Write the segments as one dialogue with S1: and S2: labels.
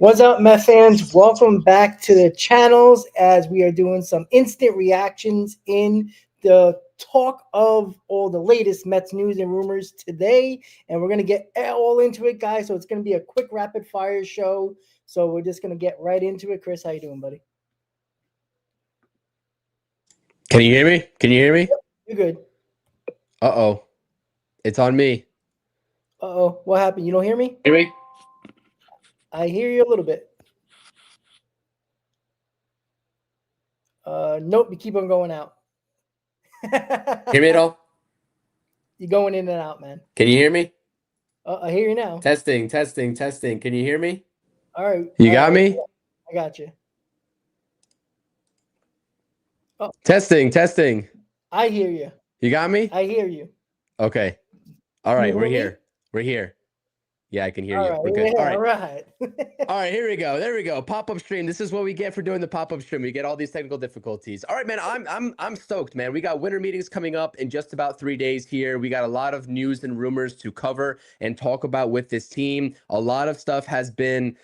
S1: What's up, Met fans? Welcome back to the channels as we are doing some instant reactions in the talk of all the latest Mets news and rumors today. And we're going to get all into it, guys. So it's going to be a quick rapid fire show. So we're just going to get right into it. Chris, how you doing, buddy?
S2: Can you hear me? Can you hear me?
S1: Yep, you're good.
S2: Uh-oh. It's on me.
S1: Uh-oh. What happened? You don't hear me?
S2: Hear me?
S1: I hear you a little bit. Nope, you keep on going out.
S2: Hear me at all?
S1: You're going in and out, man.
S2: Can you hear me?
S1: I hear you now.
S2: Testing. Can you hear me?
S1: All right.
S2: You got me?
S1: I got you.
S2: Oh. Testing.
S1: I hear you.
S2: You got me?
S1: I hear you.
S2: Okay. All right, we're here. We're here. Yeah, I can hear you.
S1: Right,
S2: we're good.
S1: Yeah,
S2: all right.
S1: All
S2: right, here we go. There we go. Pop-up stream. This is what we get for doing the pop-up stream. We get all these technical difficulties. All right, man. I'm stoked, man. We got winter meetings coming up in just about 3 days here. We got a lot of news and rumors to cover and talk about with this team. A lot of stuff has been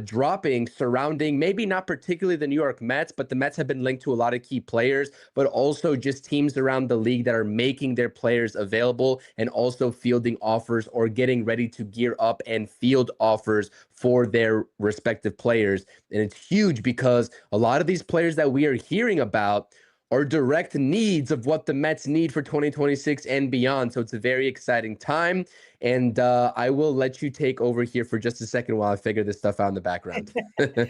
S2: dropping surrounding maybe not particularly the New York Mets, but the Mets have been linked to a lot of key players, but also just teams around the league that are making their players available and also fielding offers or getting ready to gear up and field offers for their respective players. And it's huge because a lot of these players that we are hearing about are direct needs of what the Mets need for 2026 and beyond. So it's a very exciting time. And I will let you take over here for just a second while I figure this stuff out in the background.
S1: Yeah,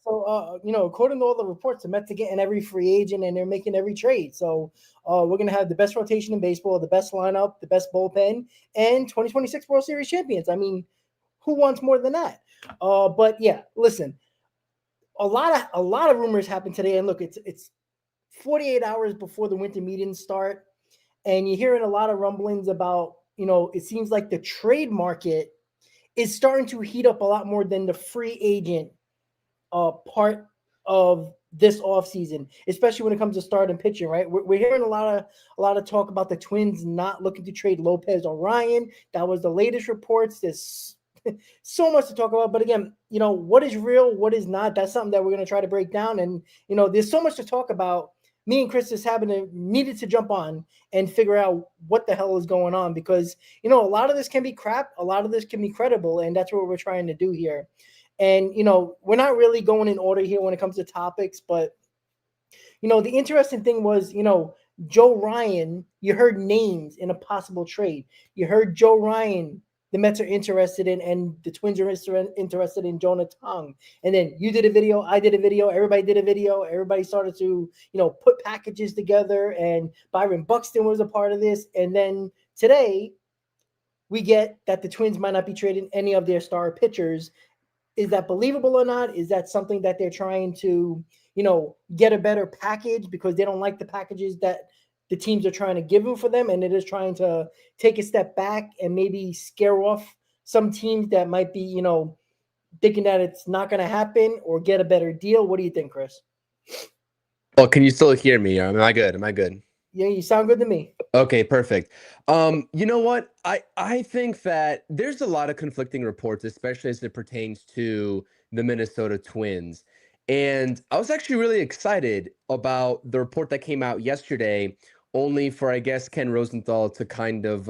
S1: so, according to all the reports, the Mets are getting every free agent and they're making every trade. So we're going to have the best rotation in baseball, the best lineup, the best bullpen, and 2026 World Series champions. I mean, who wants more than that? But yeah, listen, a lot of rumors happened today. And look, it's 48 hours before the winter meetings start. And you're hearing a lot of rumblings about, it seems like the trade market is starting to heat up a lot more than the free agent part of this offseason, especially when it comes to starting pitching, right? We're hearing a lot of talk about the Twins not looking to trade Lopez or Ryan. That was the latest reports. There's so much to talk about. But again, what is real, what is not, that's something that we're going to try to break down. And, there's so much to talk about. Me and Chris just needed to jump on and figure out what the hell is going on because, a lot of this can be crap. A lot of this can be credible. And that's what we're trying to do here. And, we're not really going in order here when it comes to topics. But, the interesting thing was, Joe Ryan, you heard names in a possible trade. You heard Joe Ryan, the Mets are interested in, and the Twins are interested in Jonah Tong. And then you did a video, I did a video, everybody did a video. Everybody started to, put packages together, and Byron Buxton was a part of this. And then today we get that the Twins might not be trading any of their star pitchers. Is that believable or not? Is that something that they're trying to, get a better package because they don't like the packages that the teams are trying to give them for them, and it is trying to take a step back and maybe scare off some teams that might be, thinking that it's not going to happen or get a better deal? What do you think, Chris?
S2: Well, can you still hear me? Am I good?
S1: Yeah, you sound good to me.
S2: Okay, perfect. You know what? I think that there's a lot of conflicting reports, especially as it pertains to the Minnesota Twins. And I was actually really excited about the report that came out yesterday, only for, I guess, Ken Rosenthal to kind of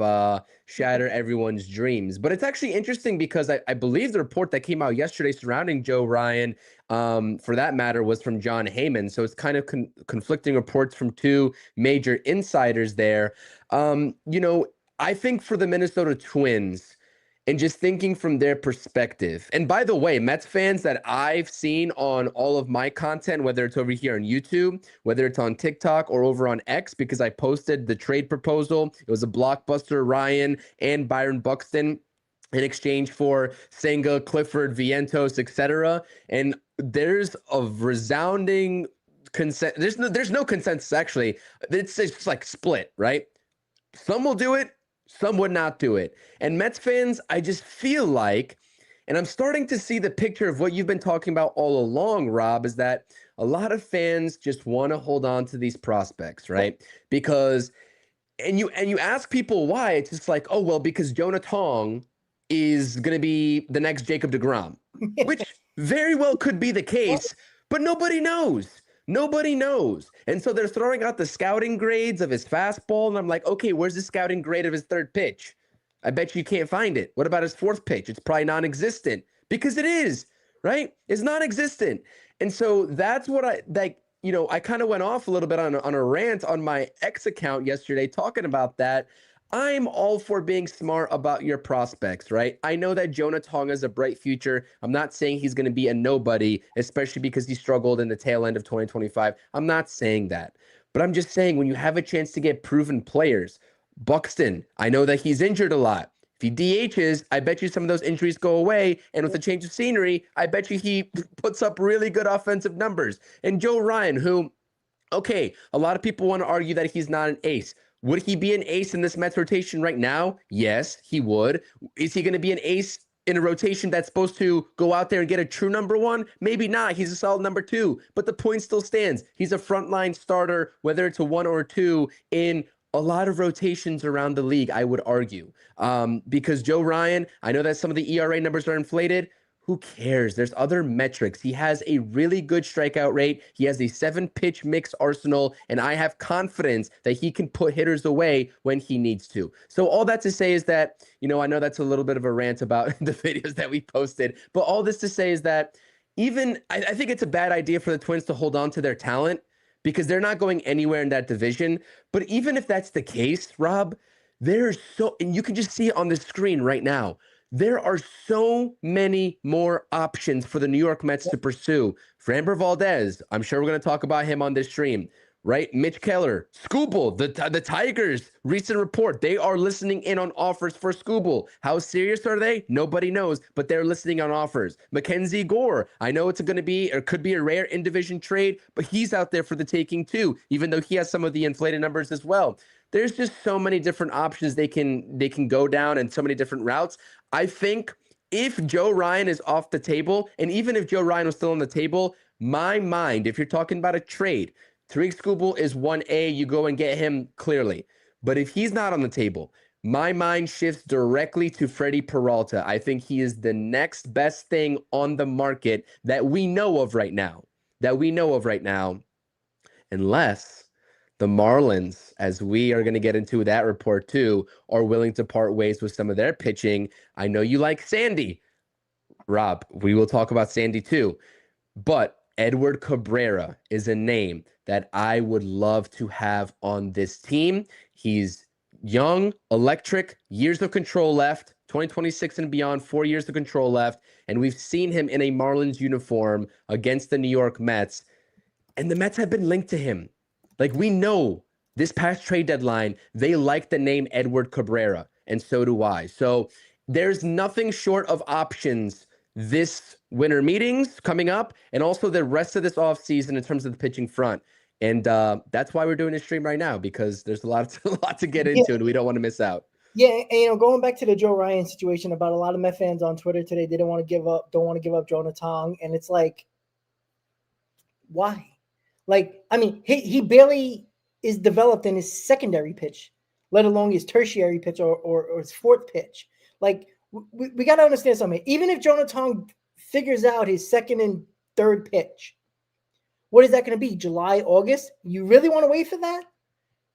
S2: shatter everyone's dreams. But it's actually interesting because I believe the report that came out yesterday surrounding Joe Ryan, for that matter, was from John Heyman. So it's kind of conflicting reports from two major insiders there. I think for the Minnesota Twins, and just thinking from their perspective. And by the way, Mets fans that I've seen on all of my content, whether it's over here on YouTube, whether it's on TikTok or over on X, because I posted the trade proposal. It was a blockbuster, Ryan and Byron Buxton in exchange for Senga, Clifford, Vientos, etc. And there's a resounding consent. There's no consensus, actually. It's just like split, right? Some will do it, some would not do it. And Mets fans, I just feel like, and I'm starting to see the picture of what you've been talking about all along, Rob, is that a lot of fans just want to hold on to these prospects, right? Because, and you ask people why, it's just like, oh, well, because Jonah Tong is going to be the next Jacob deGrom, which Very well could be the case, but nobody knows. Nobody knows. And so they're throwing out the scouting grades of his fastball. And I'm like, okay, where's the scouting grade of his third pitch? I bet you can't find it. What about his fourth pitch? It's probably non-existent because it is, right? It's non-existent. And so that's what I like. I kind of went off a little bit on a rant on my X account yesterday talking about that. I'm all for being smart about your prospects, right? I know that Jonah Tonga is a bright future. I'm not saying he's going to be a nobody, especially because he struggled in the tail end of 2025. I'm not saying that. But I'm just saying when you have a chance to get proven players, Buxton, I know that he's injured a lot. If he DHs, I bet you some of those injuries go away. And with a change of scenery, I bet you he puts up really good offensive numbers. And Joe Ryan, who, okay, a lot of people want to argue that he's not an ace. Would he be an ace in this Mets rotation right now? Yes, he would. Is he going to be an ace in a rotation that's supposed to go out there and get a true number one? Maybe not. He's a solid number two, but the point still stands. He's a frontline starter, whether it's a one or a two in a lot of rotations around the league, I would argue. Because Joe Ryan, I know that some of the ERA numbers are inflated. Who cares? There's other metrics. He has a really good strikeout rate. He has a 7-pitch mix arsenal, and I have confidence that he can put hitters away when he needs to. So all that to say is that, I know that's a little bit of a rant about the videos that we posted, but all this to say is that I think it's a bad idea for the Twins to hold on to their talent because they're not going anywhere in that division. But even if that's the case, Rob, and you can just see it on the screen right now, there are so many more options for the New York Mets to pursue. Framber Valdez, I'm sure we're going to talk about him on this stream, right? Mitch Keller, Skubal, the Tigers, recent report, they are listening in on offers for Skubal. How serious are they? Nobody knows, but they're listening on offers. Mackenzie Gore, I know it's going to be or could be a rare in-division trade, but he's out there for the taking too, even though he has some of the inflated numbers as well. There's just so many different options they can go down and so many different routes. I think if Joe Ryan is off the table, and even if Joe Ryan was still on the table, my mind, if you're talking about a trade, Tariq Skubal is 1A, you go and get him clearly. But if he's not on the table, my mind shifts directly to Freddie Peralta. I think he is the next best thing on the market that we know of right now. Unless the Marlins, as we are going to get into that report too, are willing to part ways with some of their pitching. I know you like Sandy, Rob. We will talk about Sandy too. But Edward Cabrera is a name that I would love to have on this team. He's young, electric, years of control left, 2026 and beyond, 4 years of control left. And we've seen him in a Marlins uniform against the New York Mets. And the Mets have been linked to him. Like, we know this past trade deadline, they like the name Edward Cabrera, and so do I. So there's nothing short of options this winter meetings coming up, and also the rest of this offseason in terms of the pitching front. And that's why we're doing this stream right now, because there's a lot to get into, and we don't want to miss out.
S1: Yeah, and going back to the Joe Ryan situation, about a lot of Met fans on Twitter today, they don't want to give up Jonah Tong, and it's like, why? Like, I mean, he barely is developed in his secondary pitch, let alone his tertiary pitch or his fourth pitch. Like, we got to understand something. Even if Jonah Tong figures out his second and third pitch, what is that going to be? July, August? You really want to wait for that?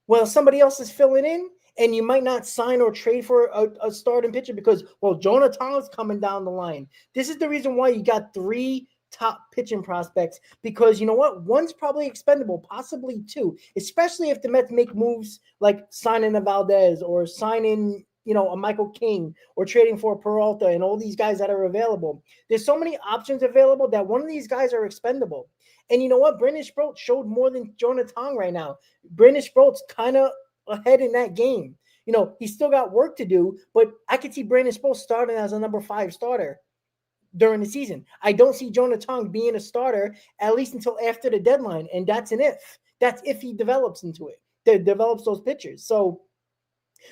S1: Well, somebody else is filling in, and you might not sign or trade for a starting pitcher because, well, Jonah Tong is coming down the line. This is the reason why you got 3 top pitching prospects, because you know what? One's probably expendable, possibly 2, especially if the Mets make moves like signing a Valdez or signing, a Michael King or trading for Peralta and all these guys that are available. There's so many options available that one of these guys are expendable. And you know what? Brandon Sproat showed more than Jonah Tong right now. Brandon Sproat's kind of ahead in that game. He's still got work to do, but I could see Brandon Sproat starting as a number 5 starter during the season. I don't see Jonah Tong being a starter at least until after the deadline, and that's an if. That's if he develops into it, that develops those pitchers. So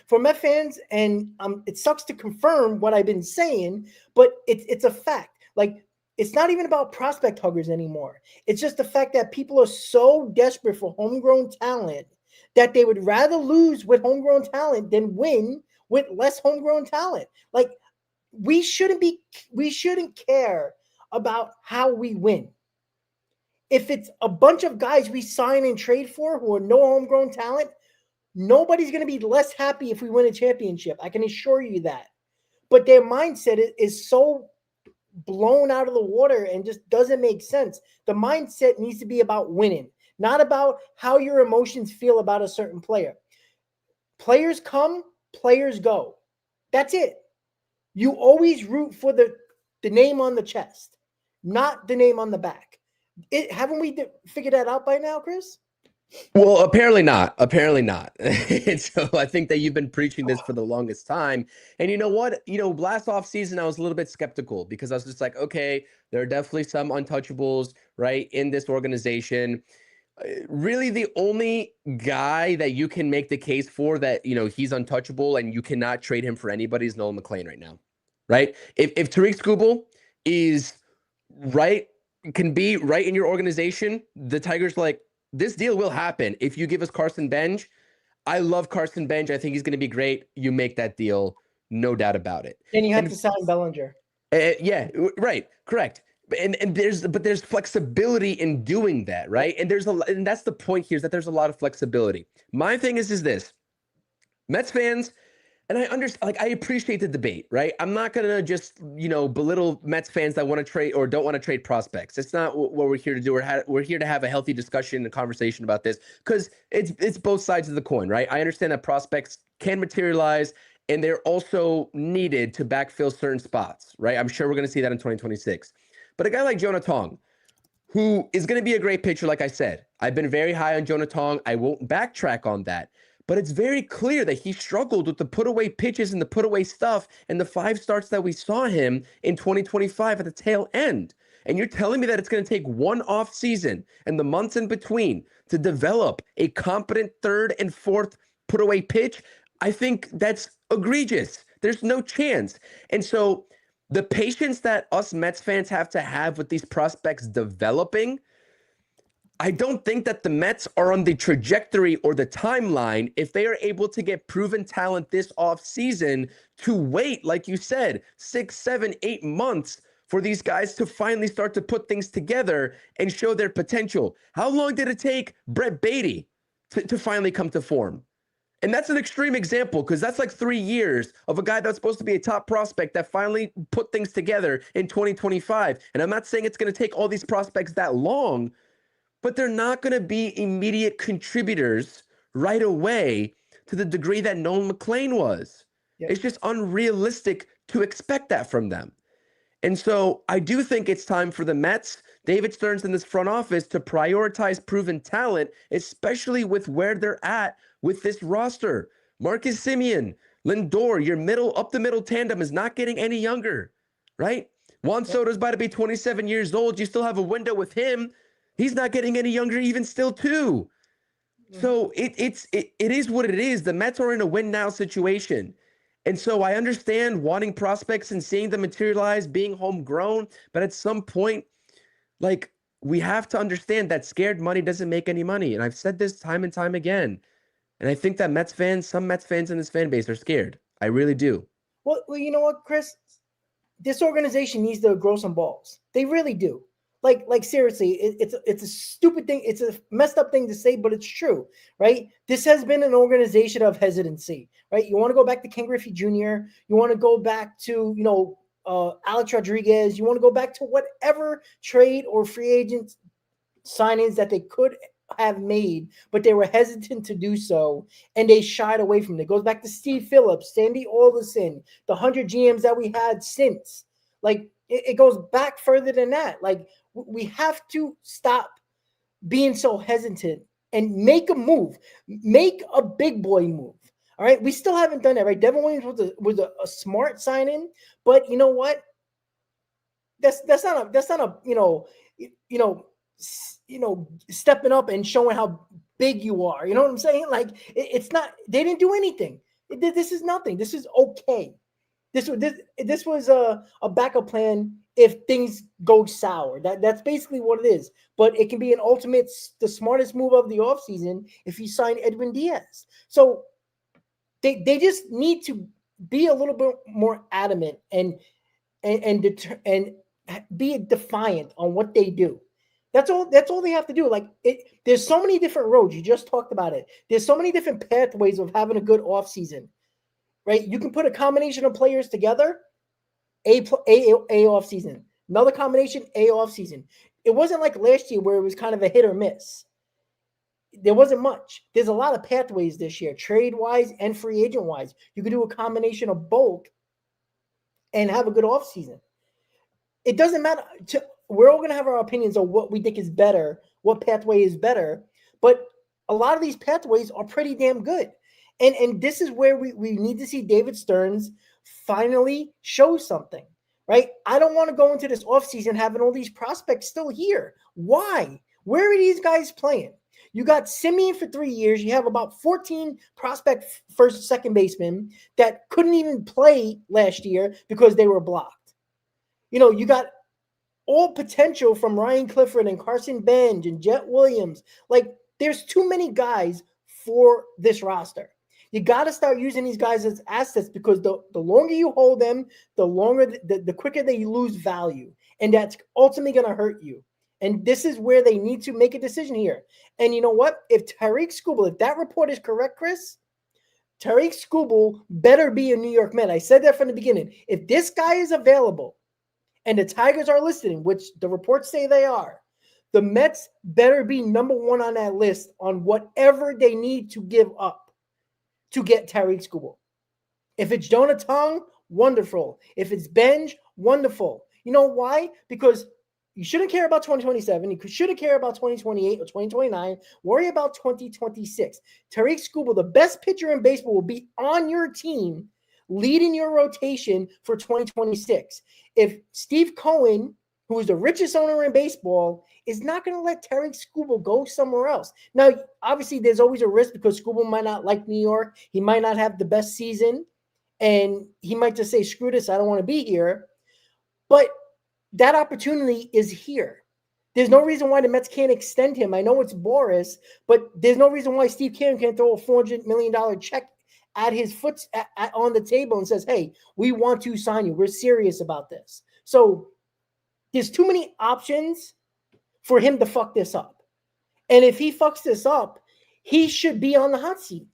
S1: for Met fans, and it sucks to confirm what I've been saying, but it's a fact. Like, it's not even about prospect huggers anymore. It's just the fact that people are so desperate for homegrown talent that they would rather lose with homegrown talent than win with less homegrown talent. Like, we shouldn't care about how we win. If it's a bunch of guys we sign and trade for who are no homegrown talent, nobody's going to be less happy if we win a championship. I can assure you that. But their mindset is so blown out of the water and just doesn't make sense. The mindset needs to be about winning, not about how your emotions feel about a certain player. Players come, players go. That's it. You always root for the name on the chest, not the name on the back. Haven't we figured that out by now, Chris?
S2: Well, apparently not. Apparently not. And so I think that you've been preaching this for the longest time. And you know what? Last off season, I was a little bit skeptical because I was just like, okay, there are definitely some untouchables, right, in this organization. Really, the only guy that you can make the case for that, he's untouchable and you cannot trade him for anybody is Nolan McLean right now, right? If Tariq Skubal is right, can be right in your organization, the Tigers like, this deal will happen if you give us Carson Bench. I love Carson Bench. I think he's going to be great. You make that deal, no doubt about it.
S1: Then you have to sign Bellinger.
S2: Yeah, right, correct. And there's flexibility in doing that, right? And and that's the point here, is that there's a lot of flexibility. My thing is this: Mets fans. And I understand, like, I appreciate the debate, right? I'm not going to just, belittle Mets fans that want to trade or don't want to trade prospects. It's not what we're here to do. We're here to have a healthy discussion and conversation about this because it's both sides of the coin, right? I understand that prospects can materialize and they're also needed to backfill certain spots, right? I'm sure we're going to see that in 2026. But a guy like Jonah Tong, who is going to be a great pitcher, like I said, I've been very high on Jonah Tong. I won't backtrack on that. But it's very clear that he struggled with the put-away pitches and the put-away stuff and the 5 starts that we saw him in 2025 at the tail end. And you're telling me that it's going to take one off season and the months in between to develop a competent 3rd and 4th put-away pitch? I think that's egregious. There's no chance. And so the patience that us Mets fans have to have with these prospects developing, I don't think that the Mets are on the trajectory or the timeline if they are able to get proven talent this offseason to wait, like you said, 6, 7, 8 months for these guys to finally start to put things together and show their potential. How long did it take Brett Beatty to finally come to form? And that's an extreme example because that's like 3 years of a guy that's supposed to be a top prospect that finally put things together in 2025. And I'm not saying it's going to take all these prospects that long, but they're not going to be immediate contributors right away to the degree that Nolan McLean was. Yep. It's just unrealistic to expect that from them. And so I do think it's time for the Mets, David Stearns in this front office, to prioritize proven talent, especially with where they're at with this roster. Marcus Semien, Lindor, your up the middle tandem is not getting any younger, right? Juan Soto's about to be 27 years old. You still have a window with him. He's not getting any younger even still too. So it is what it is. The Mets are in a win now situation. And so I understand wanting prospects and seeing them materialize, being homegrown. But at some point, like, we have to understand that scared money doesn't make any money. And I've said this time and time again. And I think that some Mets fans in this fan base are scared. I really do.
S1: Well, you know what, Chris? This organization needs to grow some balls. They really do. Like seriously, it's a stupid thing. It's a messed up thing to say, but it's true, right? This has been an organization of hesitancy, right? You want to go back to Ken Griffey Jr. You want to go back to, Alex Rodriguez. You want to go back to whatever trade or free agent signings that they could have made, but they were hesitant to do so, and they shied away from it. It goes back to Steve Phillips, Sandy Alderson, the 100 GMs that we had since. Like, it goes back further than that. Like, we have to stop being so hesitant and make a move. Make a big boy move. All right. We still haven't done that, right? Devin Williams was a smart sign-in, but you know what? That's not a stepping up and showing how big you are. You know what I'm saying? Like, it's not. They didn't do anything. This is nothing. This is okay. This was a backup plan if things go sour. That's basically what it is. But it can be the smartest move of the offseason if you sign Edwin Diaz. So they just need to be a little bit more adamant and be defiant on what they do. That's all they have to do. Like there's so many different roads. You just talked about it. There's so many different pathways of having a good offseason, right? You can put a combination of players together, a offseason. Another combination, a offseason. It wasn't like last year where it was kind of a hit or miss. There wasn't much. There's a lot of pathways this year, trade-wise and free agent-wise. You can do a combination of both and have a good offseason. It doesn't matter. We're all going to have our opinions on what we think is better, what pathway is better, but a lot of these pathways are pretty damn good. And this is where we need to see David Stearns finally show something, right? I don't want to go into this offseason having all these prospects still here. Why? Where are these guys playing? You got Simeon for 3 years. You have about 14 prospect first, second basemen that couldn't even play last year because they were blocked. You got all potential from Ryan Clifford and Carson Benj and Jet Williams. Like, there's too many guys for this roster. You got to start using these guys as assets because the longer you hold them, the quicker they lose value. And that's ultimately going to hurt you. And this is where they need to make a decision here. And you know what? If Tarik Skubal, if that report is correct, Chris, Tarik Skubal better be a New York Met. I said that from the beginning. If this guy is available and the Tigers are listening, which the reports say they are, the Mets better be number one on that list on whatever they need to give up to get Tarik Skubal. If it's Jonah Tong, wonderful. If it's Benj, wonderful. You know why? Because you shouldn't care about 2027. You shouldn't care about 2028 or 2029. Worry about 2026. Tarik Skubal, the best pitcher in baseball, will be on your team, leading your rotation for 2026. If Steve Cohen, who is the richest owner in baseball, is not going to let Tarik Skubal go somewhere else. Now, obviously, there's always a risk because Skubal might not like New York. He might not have the best season, and he might just say, screw this, I don't want to be here. But that opportunity is here. There's no reason why the Mets can't extend him. I know it's Boris, but there's no reason why Steve Cohen can't throw a $400 million check at his foot on the table and says, hey, we want to sign you. We're serious about this. So there's too many options for him to fuck this up. And if he fucks this up, he should be on the hot seat.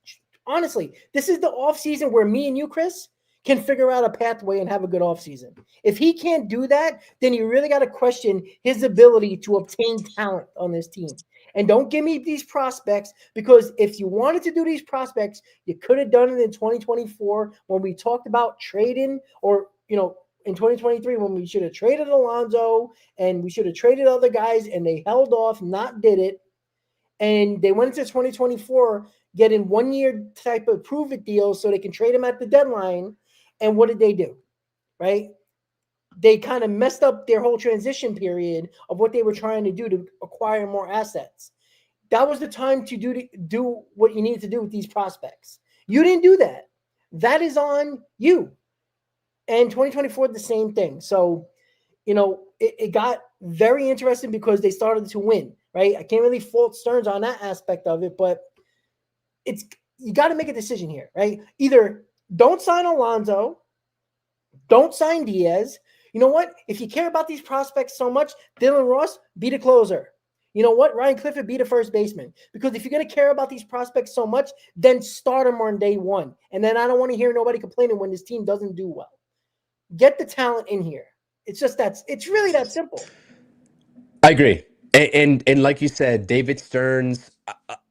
S1: Honestly, this is the offseason where me and you, Chris, can figure out a pathway and have a good offseason. If he can't do that, then you really got to question his ability to obtain talent on this team. And don't give me these prospects, because if you wanted to do these prospects, you could have done it in 2024 when we talked about trading, or, in 2023 when we should have traded Alonso and we should have traded other guys, and they held off, not did it. And they went into 2024 getting 1 year type of prove it deals so they can trade him at the deadline. And what did they do? Right? They kind of messed up their whole transition period of what they were trying to do to acquire more assets. That was the time to do what you needed to do with these prospects. You didn't do that. That is on you. And 2024, the same thing. So, it got very interesting because they started to win, right? I can't really fault Stearns on that aspect of it, but you got to make a decision here, right? Either don't sign Alonso, don't sign Diaz. You know what? If you care about these prospects so much, Dylan Ross, be the closer. You know what? Ryan Clifford, be the first baseman. Because if you're going to care about these prospects so much, then start them on day one. And then I don't want to hear nobody complaining when this team doesn't do well. Get the talent in here. It's really that simple.
S2: I agree. And like you said, David Stearns,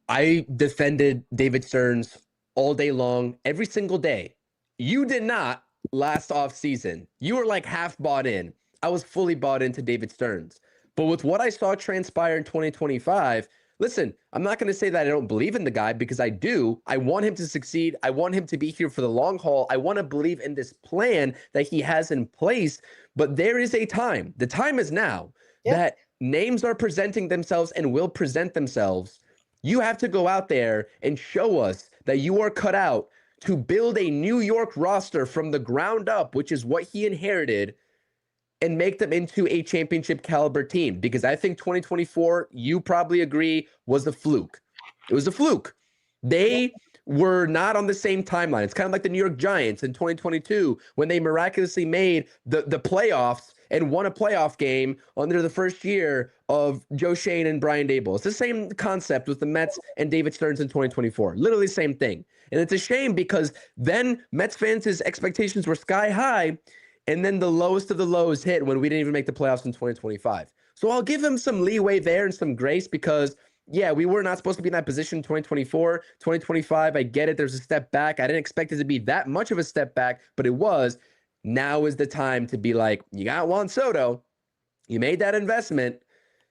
S2: I defended David Stearns all day long, every single day. You did not last offseason. You were like half bought in. I was fully bought into David Stearns. But with what I saw transpire in 2025, listen, I'm not going to say that I don't believe in the guy, because I do. I want him to succeed. I want him to be here for the long haul. I want to believe in this plan that he has in place. But there is a time. The time is now that names are presenting themselves and will present themselves. You have to go out there and show us that you are cut out to build a New York roster from the ground up, which is what he inherited, and make them into a championship caliber team. Because I think 2024, you probably agree, was a fluke. It was a fluke. They were not on the same timeline. It's kind of like the New York Giants in 2022 when they miraculously made the playoffs and won a playoff game under the first year of Joe Shane and Brian Daboll. It's the same concept with the Mets and David Stearns in 2024. Literally the same thing. And it's a shame because then Mets fans' expectations were sky high, and then the lowest of the lows hit when we didn't even make the playoffs in 2025. So I'll give him some leeway there and some grace because, yeah, we were not supposed to be in that position in 2024. 2025, I get it. There's a step back. I didn't expect it to be that much of a step back, but it was. Now is the time to be like, you got Juan Soto. You made that investment.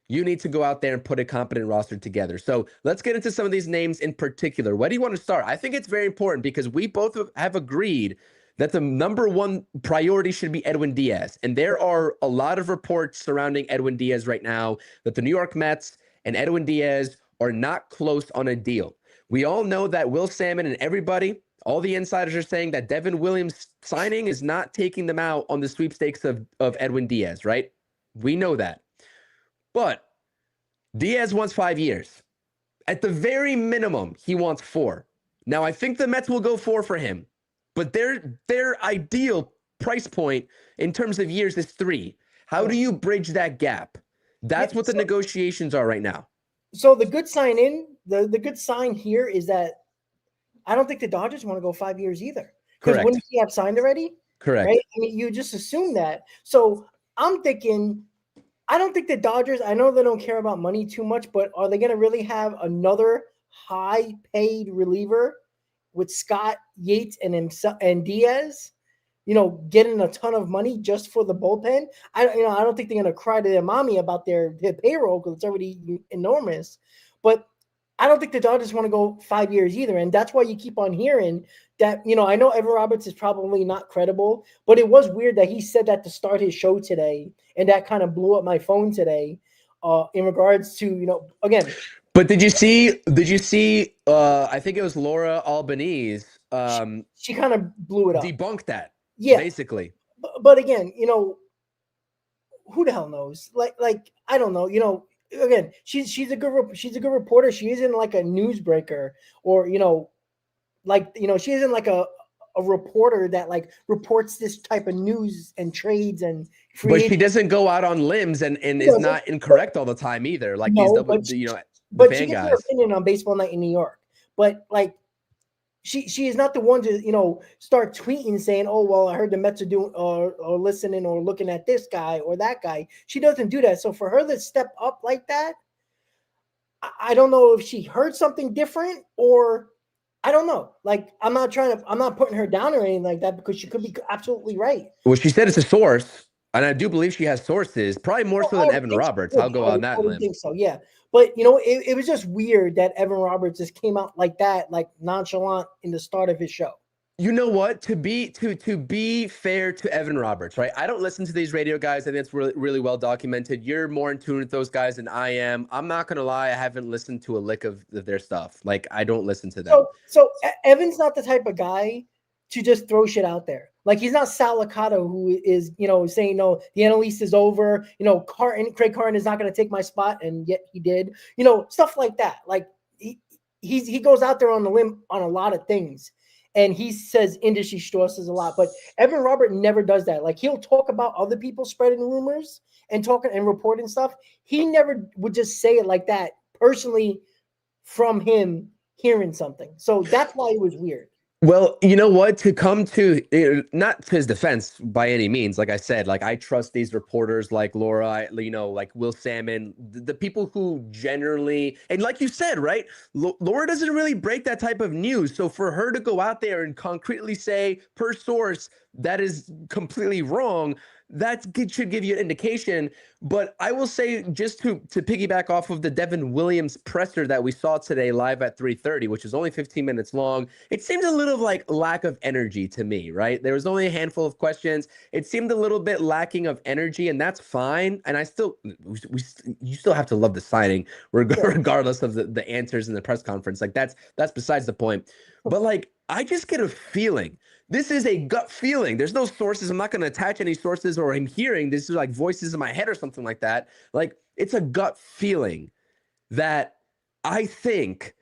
S2: You need to go out there and put a competent roster together. So let's get into some of these names in particular. Where do you want to start? I think it's very important because we both have agreed that the number one priority should be Edwin Diaz. And there are a lot of reports surrounding Edwin Diaz right now that the New York Mets and Edwin Diaz are not close on a deal. We all know that Will Salmon and everybody, all the insiders are saying that Devin Williams signing is not taking them out on the sweepstakes of Edwin Diaz, right? We know that. But Diaz wants 5 years. At the very minimum, he wants 4. Now, I think the Mets will go 4 for him. But their ideal price point in terms of years is 3. How do you bridge that gap? That's what the negotiations are right now.
S1: So the good sign the good sign here is that I don't think the Dodgers want to go 5 years either. Because wouldn't he have signed already?
S2: Correct.
S1: Right? I mean, you just assume that. So I'm thinking, I don't think the Dodgers, I know they don't care about money too much, but are they going to really have another high-paid reliever with Scott, Yates, and Diaz, getting a ton of money just for the bullpen? I don't think they're gonna cry to their mommy about their payroll because it's already enormous. But I don't think the Dodgers want to go 5 years either, and that's why you keep on hearing that. I know Evan Roberts is probably not credible, but it was weird that he said that to start his show today, and that kind of blew up my phone today. In regards to again.
S2: But did you see? I think it was Laura Albanese.
S1: She kind of blew it up.
S2: Debunked that.
S1: Yeah,
S2: basically.
S1: But again, who the hell knows? Like I don't know. Again, she's a good reporter. She isn't like a newsbreaker or she isn't like a reporter that like reports this type of news and trades and.
S2: But she doesn't go out on limbs and is not incorrect all the time either. Like
S1: but she gets her opinion on Baseball Night in New York. But like, she is not the one to start tweeting saying, "Oh well, I heard the Mets are doing or listening or looking at this guy or that guy." She doesn't do that. So for her to step up like that, I don't know if she heard something different or I don't know. Like I'm not putting her down or anything like that because she could be absolutely right.
S2: Well, she said it's a source. And I do believe she has sources, probably more so than Evan Roberts. I'll go on that limb.
S1: I think so, yeah. But it was just weird that Evan Roberts just came out like that, like nonchalant in the start of his show.
S2: You know what? To be fair to Evan Roberts, right? I don't listen to these radio guys. I think it's really, really well documented. You're more in tune with those guys than I am. I'm not gonna lie, I haven't listened to a lick of their stuff. Like I don't listen to them.
S1: So Evan's not the type of guy to just throw shit out there. Like he's not Sal Licata, who is, saying, no, the NL East is over. Craig Carton is not going to take my spot, and yet he did. Stuff like that. Like he goes out there on the limb on a lot of things, and he says industry sources a lot. But Evan Robert never does that. Like he'll talk about other people spreading rumors and talking and reporting stuff. He never would just say it like that personally from him hearing something. So that's why it was weird.
S2: Well, you know what? To come to not to his defense by any means, like I said, like I trust these reporters like Laura, like Will Salmon, the people who generally, and like you said, right? Laura doesn't really break that type of news. So for her to go out there and concretely say per source that is completely wrong, that should give you an indication. But I will say, just to piggyback off of the Devin Williams presser that we saw today live at 3:30, which is only 15 minutes long, it seemed a little like lack of energy to me, right? There was only a handful of questions. It seemed a little bit lacking of energy, and that's fine. And you still have to love the signing regardless of the answers in the press conference. Like that's besides the point. But like, I just get a feeling. This is a gut feeling. There's no sources. I'm not going to attach any sources or I'm hearing. This is like voices in my head or something like that. Like it's a gut feeling that I think,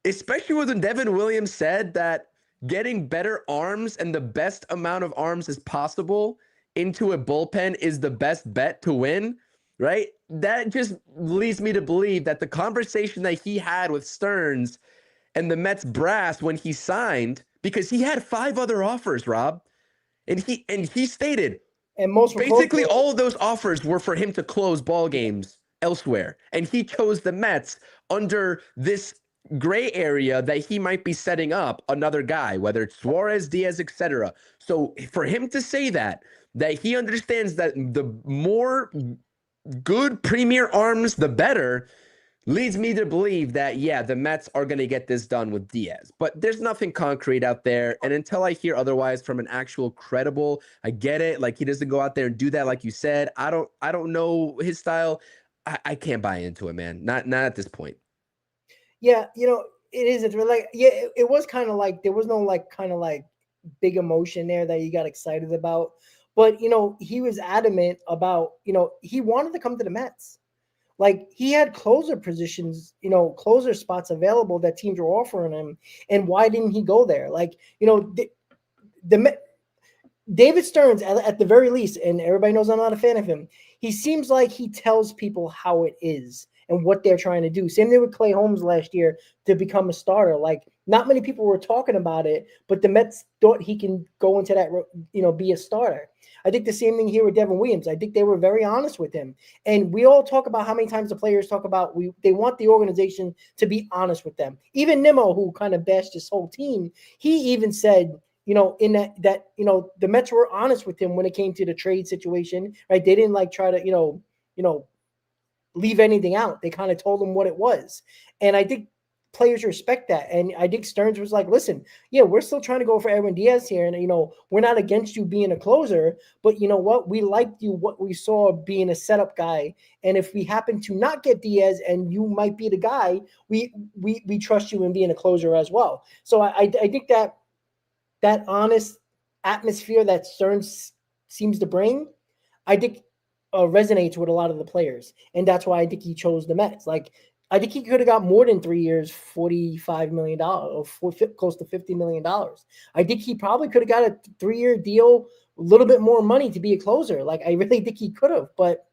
S2: especially when Devin Williams said that getting better arms and the best amount of arms as possible into a bullpen is the best bet to win, right? That just leads me to believe that the conversation that he had with Stearns and the Mets brass when he signed, because he had 5 other offers, Rob, and he stated
S1: And most were
S2: basically
S1: close.
S2: all of those offers were for him to close ball games elsewhere, and he chose the Mets under this gray area that he might be setting up another guy, whether it's Suarez, Diaz, etc. So for him to say that he understands that the more good premier arms, the better, leads me to believe that, yeah, the Mets are going to get this done with Diaz. But there's nothing concrete out there. And until I hear otherwise from an actual credible, I get it. Like, he doesn't go out there and do that, like you said. I don't know his style. I can't buy into it, man. Not at this point.
S1: Yeah, it is. It's really it was kind of like there was no kind of big emotion there that you got excited about. But he was adamant about he wanted to come to the Mets. Like, he had closer positions, closer spots available that teams were offering him. And why didn't he go there? Like, David Stearns, at the very least, and everybody knows I'm not a fan of him, he seems like he tells people how it is and what they're trying to do. Same thing with Clay Holmes last year to become a starter. Like, not many people were talking about it, but the Mets thought he can go into that, be a starter. I think the same thing here with Devin Williams. I think they were very honest with him. And we all talk about how many times the players talk about they want the organization to be honest with them. Even Nimmo, who kind of bashed this whole team, he even said, in that the Mets were honest with him when it came to the trade situation, right? They didn't try to, leave anything out. They kind of told him what it was. And I think players respect that. And I think Stearns was like, listen, yeah, we're still trying to go for Edwin Diaz here. And, we're not against you being a closer, but you know what? We liked you, what we saw being a setup guy. And if we happen to not get Diaz and you might be the guy, we trust you in being a closer as well. So I think that honest atmosphere that Stearns seems to bring, I think resonates with a lot of the players. And that's why I think he chose the Mets. Like, I think he could have got more than 3 years, $45 million or close to $50 million. I think he probably could have got a 3-year deal, a little bit more money to be a closer. Like, I really think he could have. But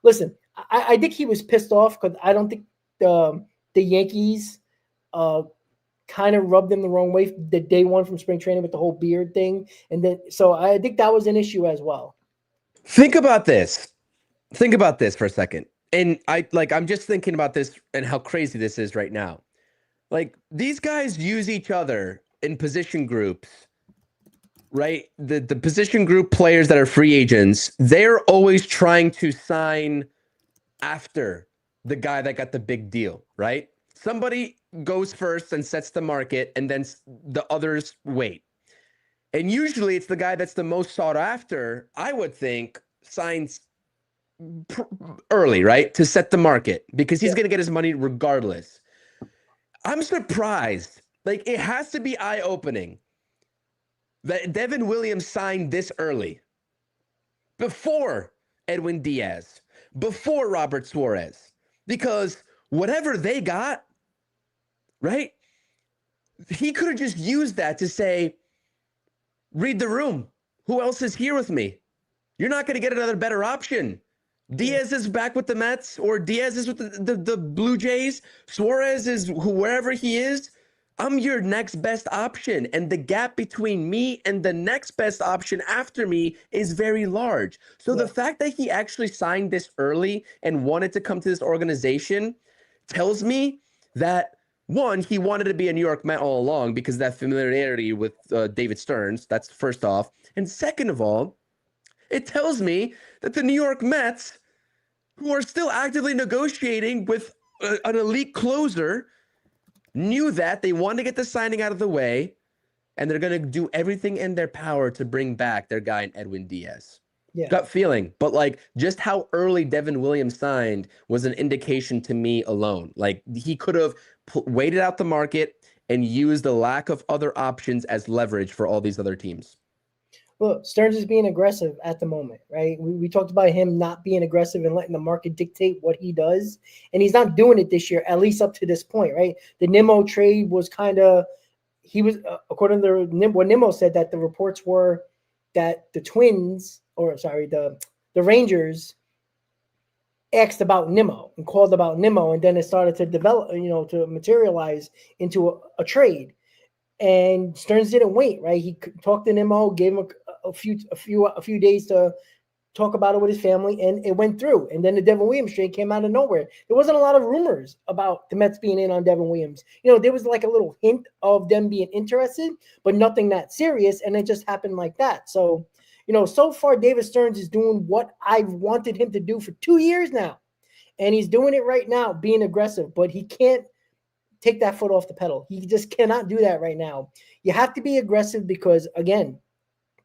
S1: listen, I think he was pissed off because I don't think the Yankees kind of rubbed him the wrong way the day one from spring training with the whole beard thing. And then, so I think that was an issue as well.
S2: Think about this for a second. And I'm just thinking about this and how crazy this is right now. Like, these guys use each other in position groups, right? The position group players that are free agents, they're always trying to sign after the guy that got the big deal, right? Somebody goes first and sets the market, and then the others wait. And usually it's the guy that's the most sought after, I would think, signs early, right? To set the market, because he's going to get his money regardless. I'm surprised. Like, it has to be eye-opening that Devin Williams signed this early, before Edwin Diaz, before Robert Suarez, because whatever they got, right? He could have just used that to say, read the room. Who else is here with me? You're not going to get another better option. Diaz is back with the Mets, or Diaz is with the Blue Jays. Suarez is wherever he is. I'm your next best option. And the gap between me and the next best option after me is very large. So the fact that he actually signed this early and wanted to come to this organization tells me that, one, he wanted to be a New York Met all along because of that familiarity with David Stearns. That's first off. And second of all, it tells me that the New York Mets, who are still actively negotiating with an elite closer, knew that they wanted to get the signing out of the way, and they're going to do everything in their power to bring back their guy in Edwin Diaz. Yeah. Gut feeling. But like, just how early Devin Williams signed was an indication to me alone. Like, he could have waited out the market and used the lack of other options as leverage for all these other teams.
S1: Look, Stearns is being aggressive at the moment, right? We talked about him not being aggressive and letting the market dictate what he does, and he's not doing it this year, at least up to this point, right? The Nimmo trade was kind of, according to what Nimmo said, that the reports were that the Rangers asked about Nimmo and called about Nimmo, and then it started to develop, to materialize into a trade. And Stearns didn't wait, right? He talked to Nimmo, gave him a few days to talk about it with his family, and it went through. And then the Devin Williams trade came out of nowhere. There wasn't a lot of rumors about the Mets being in on Devin Williams. There was like a little hint of them being interested, but nothing that serious, and it just happened like that. So, so far David Stearns is doing what I've wanted him to do for 2 years now, and he's doing it right now, being aggressive, but he can't take that foot off the pedal. He just cannot do that right now. You have to be aggressive because, again,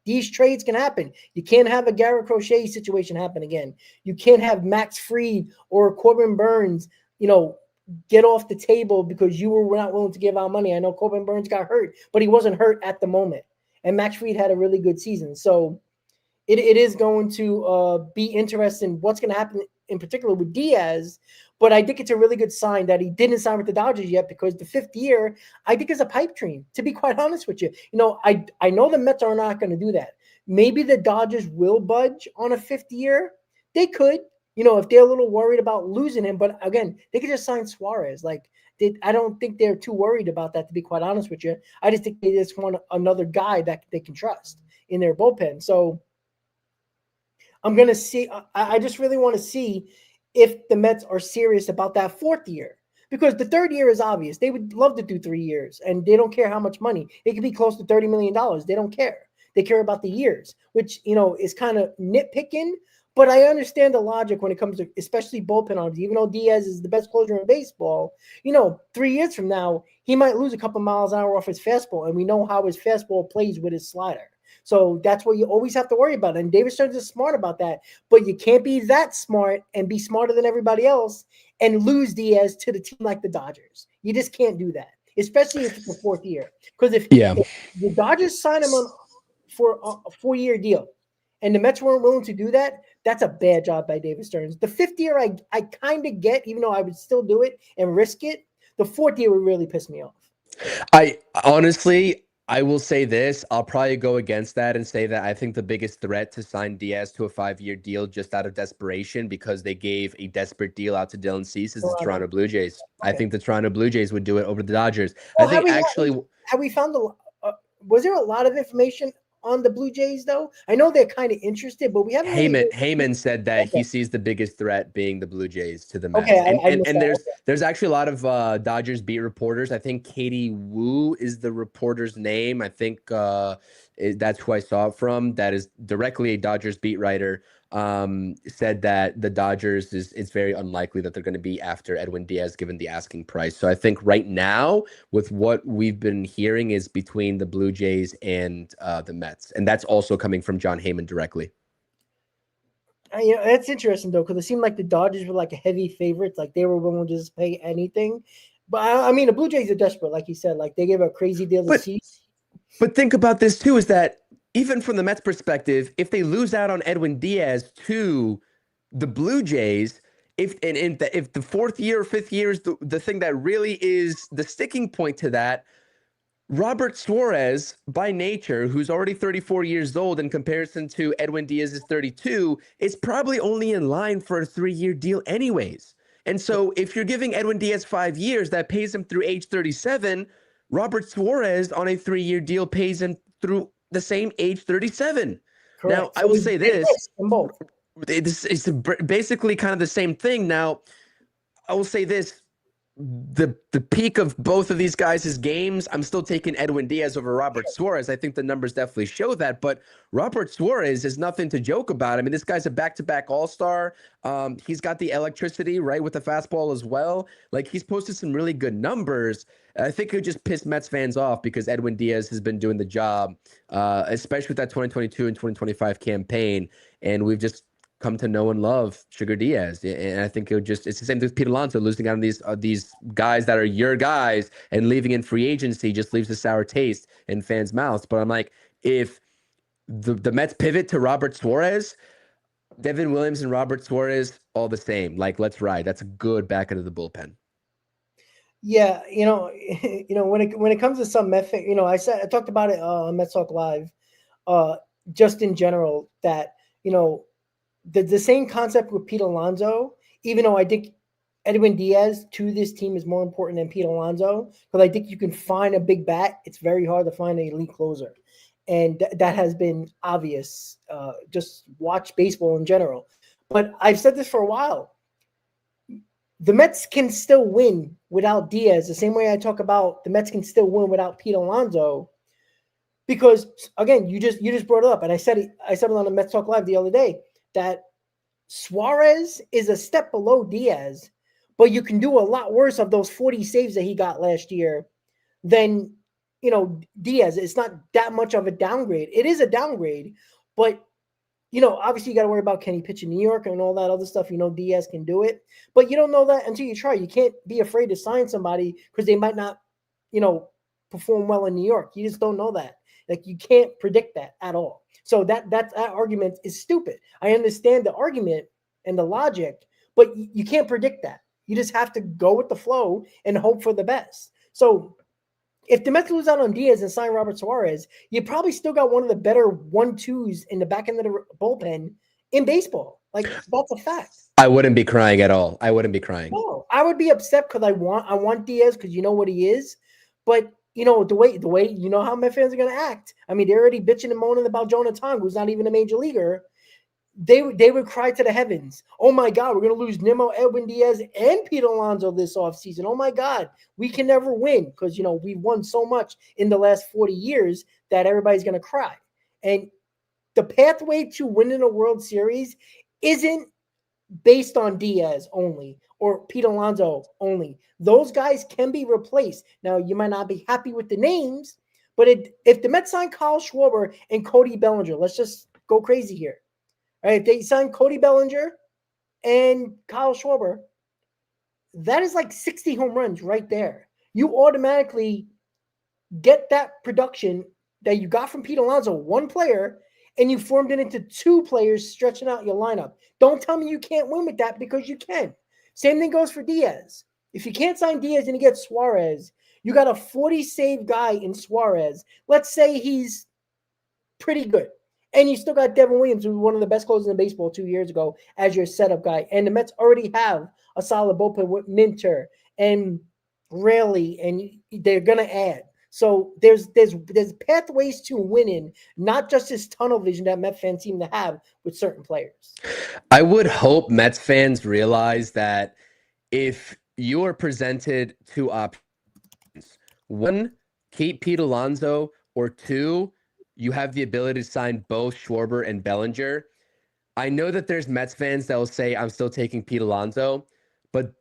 S1: these trades can happen. You can't have a Garrett Crochet situation happen again. You can't have Max Fried or Corbin Burns, get off the table because you were not willing to give out money. I know Corbin Burns got hurt, but he wasn't hurt at the moment. And Max Fried had a really good season. So it is going to be interesting what's going to happen in particular with Diaz. But I think it's a really good sign that he didn't sign with the Dodgers yet, because the 5th year, I think, is a pipe dream, to be quite honest with you. I know the Mets are not going to do that. Maybe the Dodgers will budge on a 5th year. They could, if they're a little worried about losing him. But again, they could just sign Suarez. I don't think they're too worried about that, to be quite honest with you. I just think they just want another guy that they can trust in their bullpen. So I'm going to see. I just really want to see if the Mets are serious about that 4th year, because the 3rd year is obvious. They would love to do 3 years, and they don't care how much money. It could be close to $30 million. They don't care. They care about the years, which, is kind of nitpicking, but I understand the logic when it comes to especially bullpen arms. Even though Diaz is the best closer in baseball, 3 years from now, he might lose a couple miles an hour off his fastball, and we know how his fastball plays with his slider. So that's what you always have to worry about. And David Stearns is smart about that. But you can't be that smart and be smarter than everybody else and lose Diaz to the team like the Dodgers. You just can't do that, especially if it's the 4th year. Because if the Dodgers sign him for a 4-year deal and the Mets weren't willing to do that, that's a bad job by David Stearns. The 5th year, I kind of get, even though I would still do it and risk it. The 4th year would really piss me off.
S2: I will say this. I'll probably go against that and say that I think the biggest threat to sign Diaz to a 5-year deal just out of desperation, because they gave a desperate deal out to Dylan Cease, is the Toronto Blue Jays. Okay. I think the Toronto Blue Jays would do it over the Dodgers.
S1: Well, have we found was there a lot of information on the Blue Jays, though? I know they're kind of interested, but we haven't.
S2: Heyman said that he sees the biggest threat being the Blue Jays to the Mets. And there's actually a lot of Dodgers beat reporters. I think Katie Wu is the reporter's name. I think that's who I saw it from. That is directly a Dodgers beat writer. Said that the Dodgers it's very unlikely that they're going to be after Edwin Diaz given the asking price. So I think right now, with what we've been hearing, is between the Blue Jays and the Mets. And that's also coming from John Heyman directly.
S1: It's interesting, though, because it seemed like the Dodgers were like a heavy favorite. Like they were willing to just pay anything. But I mean, the Blue Jays are desperate, like you said. Like they gave a crazy deal to Cease.
S2: But think about this, too, is that even from the Mets' perspective, if they lose out on Edwin Diaz to the Blue Jays, if the 4th year or 5th year is the thing that really is the sticking point to that, Robert Suarez, by nature, who's already 34 years old in comparison to Edwin Diaz's 32, is probably only in line for a 3-year deal anyways. And so if you're giving Edwin Diaz 5 years, that pays him through age 37. Robert Suarez on a 3-year deal pays him through the same age 37. Correct. Now, I will say this. It's basically kind of the same thing. Now, I will say this. The peak of both of these guys' games, I'm still taking Edwin Diaz over Robert Suarez. I think the numbers definitely show that, but Robert Suarez is nothing to joke about. I mean, this guy's a back-to-back all-star. He's got the electricity, right, with the fastball as well. Like, he's posted some really good numbers. I think it would just piss Mets fans off because Edwin Diaz has been doing the job, especially with that 2022 and 2025 campaign, and we've just come to know and love Sugar Diaz. And I think it's the same thing with Pete Alonso. Losing out on these guys that are your guys and leaving in free agency just leaves a sour taste in fans' mouths. But I'm like, if the Mets pivot to Robert Suarez, Devin Williams and Robert Suarez, all the same. Like, let's ride. That's a good back into the bullpen.
S1: Yeah, when it comes to some Met, I talked about it on Mets Talk Live. just in general that, the same concept with Pete Alonso, even though I think Edwin Diaz to this team is more important than Pete Alonso, because I think you can find a big bat. It's very hard to find an elite closer. And that has been obvious. Just watch baseball in general. But I've said this for a while. The Mets can still win without Diaz, the same way I talk about the Mets can still win without Pete Alonso. Because again, you just brought it up, and I said it on the Mets Talk Live the other day that Suarez is a step below Diaz, but you can do a lot worse of those 40 saves that he got last year than Diaz. It's not that much of a downgrade. It is a downgrade, but obviously you got to worry about can he pitch in New York and all that other stuff. Diaz can do it, but you don't know that until you try. You can't be afraid to sign somebody because they might not, perform well in New York. You just don't know that. Like you can't predict that at all. So that argument is stupid. I understand the argument and the logic, but you can't predict that. You just have to go with the flow and hope for the best. So if the Mets lose out on Diaz and sign Robert Suarez, you probably still got one of the better 1-2s in the back end of the bullpen in baseball. Like that's a fact.
S2: I wouldn't be crying at all. I wouldn't be crying.
S1: No, I would be upset because I want Diaz because you know what he is, but the way how Met fans are gonna act. I mean, they're already bitching and moaning about Jonah Tong, who's not even a major leaguer. They would cry to the heavens. Oh my God, we're gonna lose Nimmo, Edwin Diaz, and Pete Alonso this offseason. Oh my God, we can never win because we've won so much in the last 40 years that everybody's gonna cry. And the pathway to winning a World Series isn't based on Diaz only or Pete Alonso only. Those guys can be replaced. Now, you might not be happy with the names, but if the Mets sign Kyle Schwarber and Cody Bellinger, let's just go crazy here. All right, if they sign Cody Bellinger and Kyle Schwarber, that is like 60 home runs right there. You automatically get that production that you got from Pete Alonso, one player, and you formed it into two players stretching out your lineup. Don't tell me you can't win with that because you can. Same thing goes for Diaz. If you can't sign Diaz and you get Suarez, you got a 40-save guy in Suarez. Let's say he's pretty good. And you still got Devin Williams, who was one of the best closers in baseball 2 years ago, as your setup guy. And the Mets already have a solid bullpen with Minter and Raley, and they're gonna add. So there's pathways to winning, not just this tunnel vision that Met fans seem to have with certain players.
S2: I would hope Mets fans realize that if you are presented two options, one, keep Pete Alonso, or two, you have the ability to sign both Schwarber and Bellinger. I know that there's Mets fans that will say I'm still taking Pete Alonso, but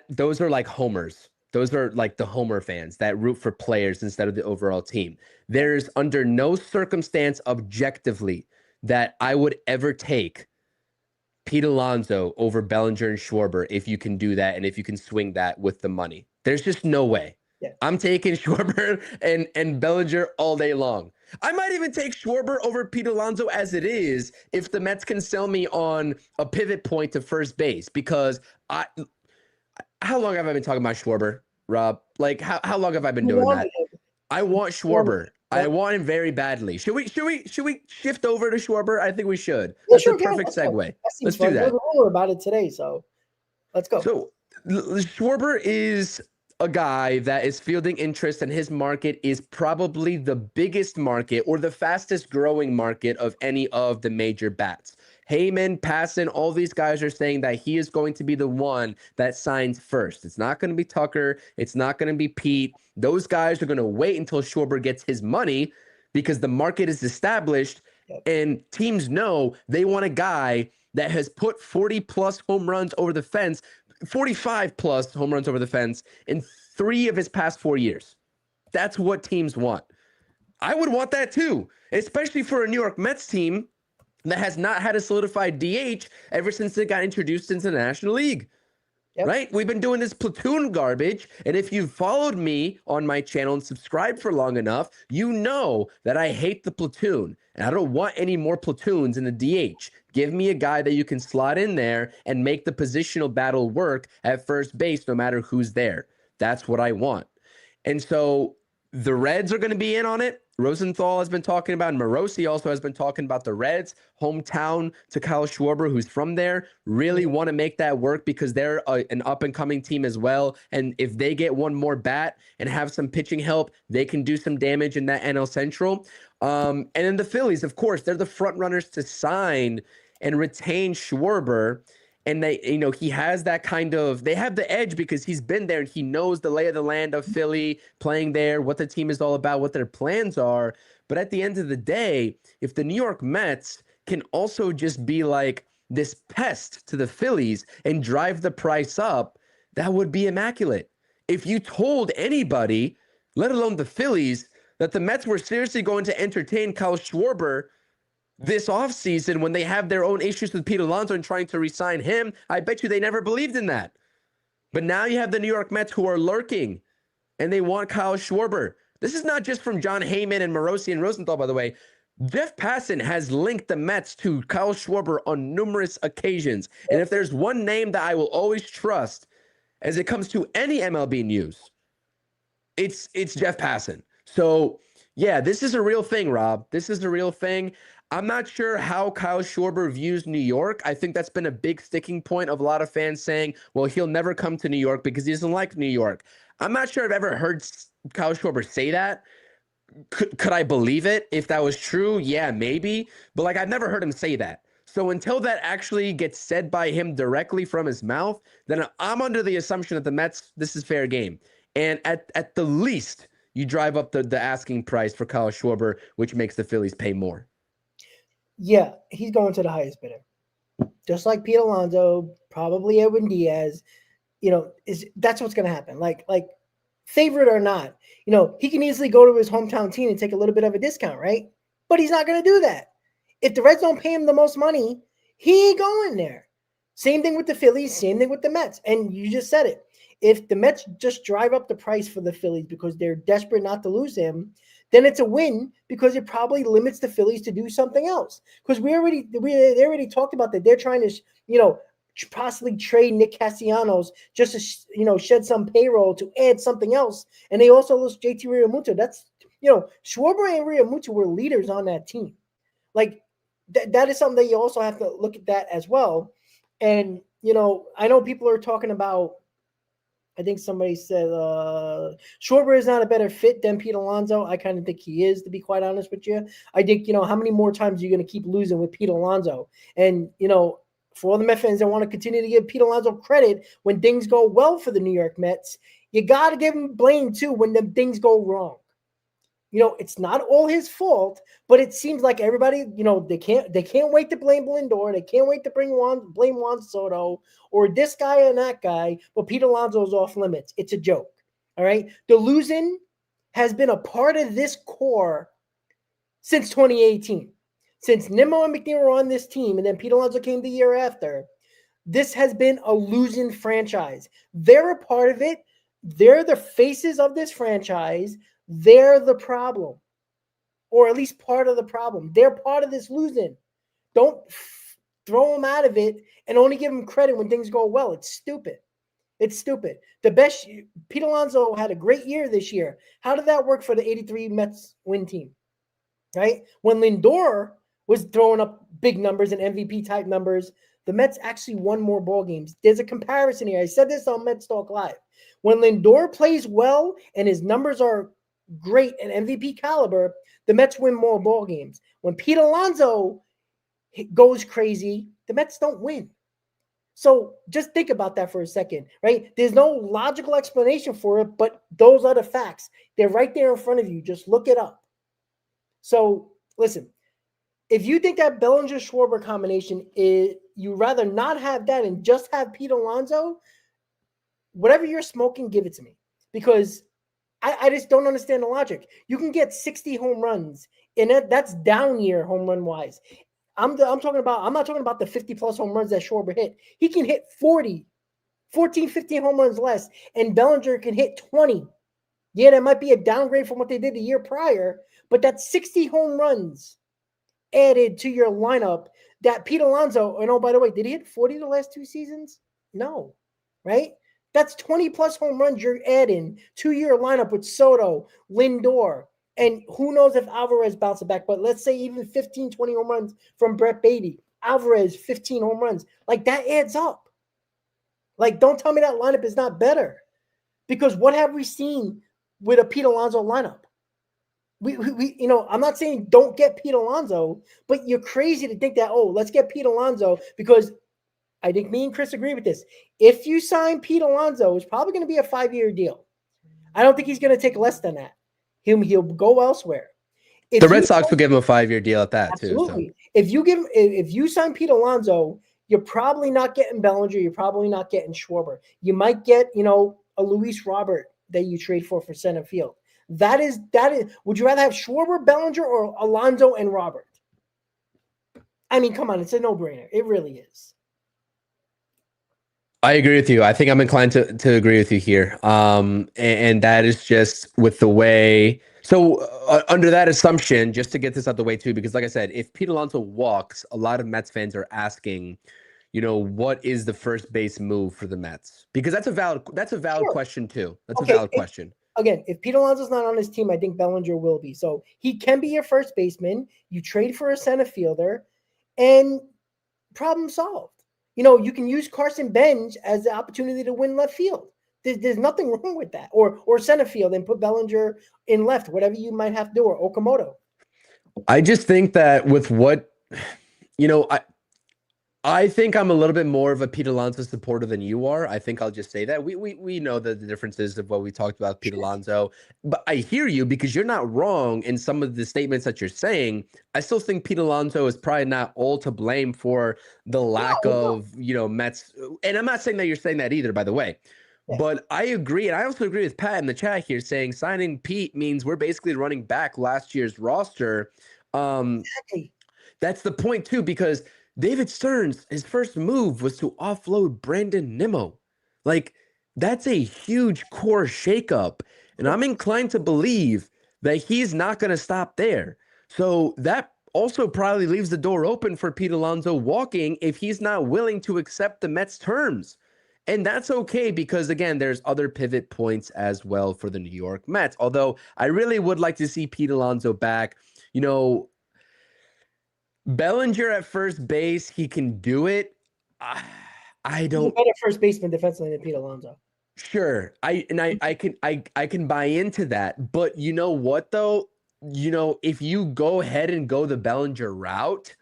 S2: those are like homers. Those are like the homer fans that root for players instead of the overall team. There's under no circumstance objectively that I would ever take Pete Alonso over Bellinger and Schwarber if you can do that and if you can swing that with the money. There's just no way.
S1: Yeah.
S2: I'm taking Schwarber and Bellinger all day long. I might even take Schwarber over Pete Alonso as it is if the Mets can sell me on a pivot point to first base, because how long have I been talking about Schwarber, Rob? Like how long have I been doing that? I want Schwarber. I want him very badly. Should we shift over to Schwarber? I think we should. That's a perfect segue. Let's do that.
S1: We're about it today, so let's go.
S2: So Schwarber is a guy that is fielding interest, and his market is probably the biggest market or the fastest growing market of any of the major bats. Heyman, Passan, all these guys are saying that he is going to be the one that signs first. It's not going to be Tucker. It's not going to be Pete. Those guys are going to wait until Schwarber gets his money because the market is established, and teams know they want a guy that has put 40-plus home runs over the fence, 45-plus home runs over the fence in 3 of his past 4 years. That's what teams want. I would want that too, especially for a New York Mets team that has not had a solidified DH ever since they got introduced into the National League. Yep. Right? We've been doing this platoon garbage, and if you've followed me on my channel and subscribed for long enough, you know that I hate the platoon, and I don't want any more platoons in the DH. Give me a guy that you can slot in there and make the positional battle work at first base no matter who's there. That's what I want. And so the Reds are going to be in on it. Rosenthal has been talking about, and Morosi also has been talking about the Reds, hometown to Kyle Schwarber, who's from there, really want to make that work because they're an up-and-coming team as well. And if they get one more bat and have some pitching help, they can do some damage in that NL Central. And then the Phillies, of course, they're the front runners to sign and retain Schwarber. And they, he has that they have the edge because he's been there and he knows the lay of the land of Philly, playing there, what the team is all about, what their plans are. But at the end of the day, if the New York Mets can also just be like this pest to the Phillies and drive the price up, that would be immaculate. If you told anybody, let alone the Phillies, that the Mets were seriously going to entertain Kyle Schwarber this offseason when they have their own issues with Pete Alonso and trying to re-sign him, I bet you they never believed in that. But now you have the New York Mets who are lurking, and they want Kyle Schwarber. This is not just from John Heyman and Morosi and Rosenthal, by the way. Jeff Passan has linked the Mets to Kyle Schwarber on numerous occasions. And if there's one name that I will always trust as it comes to any MLB news, it's Jeff Passan. So, yeah, this is a real thing, Rob. This is a real thing. I'm not sure how Kyle Schwarber views New York. I think that's been a big sticking point of a lot of fans saying, well, he'll never come to New York because he doesn't like New York. I'm not sure I've ever heard Kyle Schwarber say that. Could I believe it if that was true? Yeah, maybe. But I've never heard him say that. So until that actually gets said by him directly from his mouth, then I'm under the assumption that the Mets, this is fair game. And at the least, you drive up the asking price for Kyle Schwarber, which makes the Phillies pay more.
S1: Yeah, he's going to the highest bidder. Just like Pete Alonso, probably Edwin Diaz. That's what's going to happen. Like favorite or not, he can easily go to his hometown team and take a little bit of a discount, right? But he's not going to do that. If the Reds don't pay him the most money, he ain't going there. Same thing with the Phillies, same thing with the Mets. And you just said it. If the Mets just drive up the price for the Phillies because they're desperate not to lose him, then it's a win because it probably limits the Phillies to do something else. Because they already talked about that. They're trying to, possibly trade Nick Castellanos just to, shed some payroll to add something else. And they also lost JT Realmuto. That's, Schwarber and Realmuto were leaders on that team. That is something that you also have to look at that as well. And, I know people are talking about, I think somebody said Schwarber is not a better fit than Pete Alonso. I kind of think he is, to be quite honest with you. I think, how many more times are you going to keep losing with Pete Alonso? And, for all the Mets fans that want to continue to give Pete Alonso credit when things go well for the New York Mets, you got to give him blame too when the things go wrong. It's not all his fault, but it seems like everybody, they can't wait to blame Lindor. They can't wait to blame Juan Soto or this guy and that guy. But Pete Alonso is off limits. It's a joke. All right. The losing has been a part of this core since 2018. Since Nimmo and McNeil were on this team, and then Pete Alonso came the year after, this has been a losing franchise. They're a part of it. They're the faces of this franchise. They're the problem, or at least part of the problem. They're part of this losing. Don't throw them out of it and only give them credit when things go well. It's stupid. It's stupid. Pete Alonso had a great year this year. How did that work for the 83 Mets win team? Right? When Lindor was throwing up big numbers and MVP type numbers, the Mets actually won more ball games. There's a comparison here. I said this on Mets Talk Live. When Lindor plays well and his numbers are great and MVP caliber, the Mets win more ball games. When Pete Alonso goes crazy, the Mets don't win. So just think about that for a second, right? There's no logical explanation for it, but those are the facts. They're right there in front of you. Just look it up. So listen, if you think that Bellinger-Schwarber combination is, you rather not have that and just have Pete Alonso, whatever you're smoking, give it to me. Because I just don't understand the logic. You can get 60 home runs, and that's down year home run wise. I'm not talking about the 50 plus home runs that Schwarber hit. He can hit 14, 15 home runs less, and Bellinger can hit 20. Yeah, that might be a downgrade from what they did the year prior, but that's 60 home runs added to your lineup that Pete Alonso, and oh, by the way, did he hit 40 the last 2 seasons? No, right? That's 20 plus home runs you're adding to your lineup with Soto, Lindor, And who knows if Alvarez bounces back, but let's say even 15, 20 home runs from Brett Beatty, Alvarez, 15 home runs. Like, that adds up. Like, don't tell me that lineup is not better. Because what have we seen with a Pete Alonso lineup? We I'm not saying don't get Pete Alonso, but you're crazy to think that, let's get Pete Alonso, because I think me and Chris agree with this. If you sign Pete Alonso, it's probably going to be a 5-year deal. I don't think he's going to take less than that. He'll go elsewhere.
S2: The Red Sox will give him a 5-year deal at that,
S1: absolutely.
S2: too. So.
S1: If you sign Pete Alonso, you're probably not getting Bellinger. You're probably not getting Schwarber. You might get, a Luis Robert that you trade for center field. That is. Would you rather have Schwarber, Bellinger, or Alonso and Robert? I mean, come on, it's a no-brainer. It really is.
S2: I agree with you. I think I'm inclined to agree with you here. And that is just with the way. So under that assumption, just to get this out the way too, because like I said, if Pete Alonso walks, a lot of Mets fans are asking, what is the first base move for the Mets? Because that's a valid
S1: Sure.
S2: question too. That's a valid question.
S1: Again, if Pete Alonso's not on his team, I think Bellinger will be. So he can be your first baseman. You trade for a center fielder, and problem solved. You can use Carson Bench as the opportunity to win left field. There's nothing wrong with that. Or center field and put Bellinger in left, whatever you might have to do, or Okamoto.
S2: I just think that with what, I think I'm a little bit more of a Pete Alonso supporter than you are. I think I'll just say that. We know the differences of what we talked about Pete Alonso, but I hear you because you're not wrong in some of the statements that you're saying. I still think Pete Alonso is probably not all to blame for the lack of, Mets. And I'm not saying that you're saying that either, by the way. Yeah. But I agree, and I also agree with Pat in the chat here saying signing Pete means we're basically running back last year's roster.
S1: Exactly.
S2: That's the point too, because David Stearns, his first move was to offload Brandon Nimmo. Like, that's a huge core shakeup. And I'm inclined to believe that he's not going to stop there. So that also probably leaves the door open for Pete Alonso walking if he's not willing to accept the Mets' terms. And that's okay because, again, there's other pivot points as well for the New York Mets. Although I really would like to see Pete Alonso back. Bellinger at first base, he can do it. I don't.
S1: He's a better first baseman defensively than Pete Alonso.
S2: Sure, I can buy into that, but you know what though? If you go ahead and go the Bellinger route,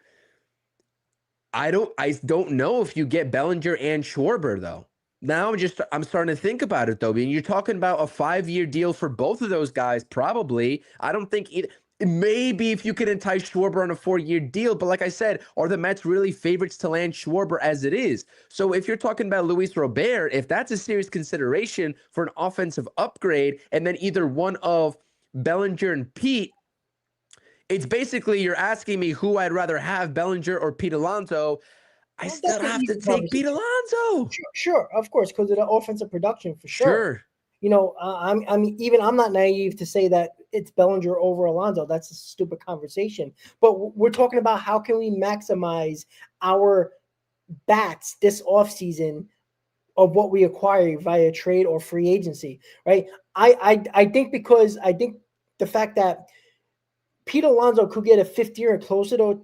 S2: I don't know if you get Bellinger and Schwarber though. Now I'm starting to think about it though. I mean, you're talking about a 5-year deal for both of those guys, probably. I don't think maybe if you can entice Schwarber on a 4-year deal, but like I said, are the Mets really favorites to land Schwarber as it is? So if you're talking about Luis Robert, if that's a serious consideration for an offensive upgrade, and then either one of Bellinger and Pete, it's basically you're asking me who I'd rather have, Bellinger or Pete Alonso. I still have to take Pete Alonso.
S1: Sure, of course, because of the offensive production for sure. I'm not naive to say that it's Bellinger over Alonso. That's a stupid conversation. But we're talking about how can we maximize our bats this offseason of what we acquire via trade or free agency, right? I think because I think the fact that Pete Alonso could get a 5th year and closer to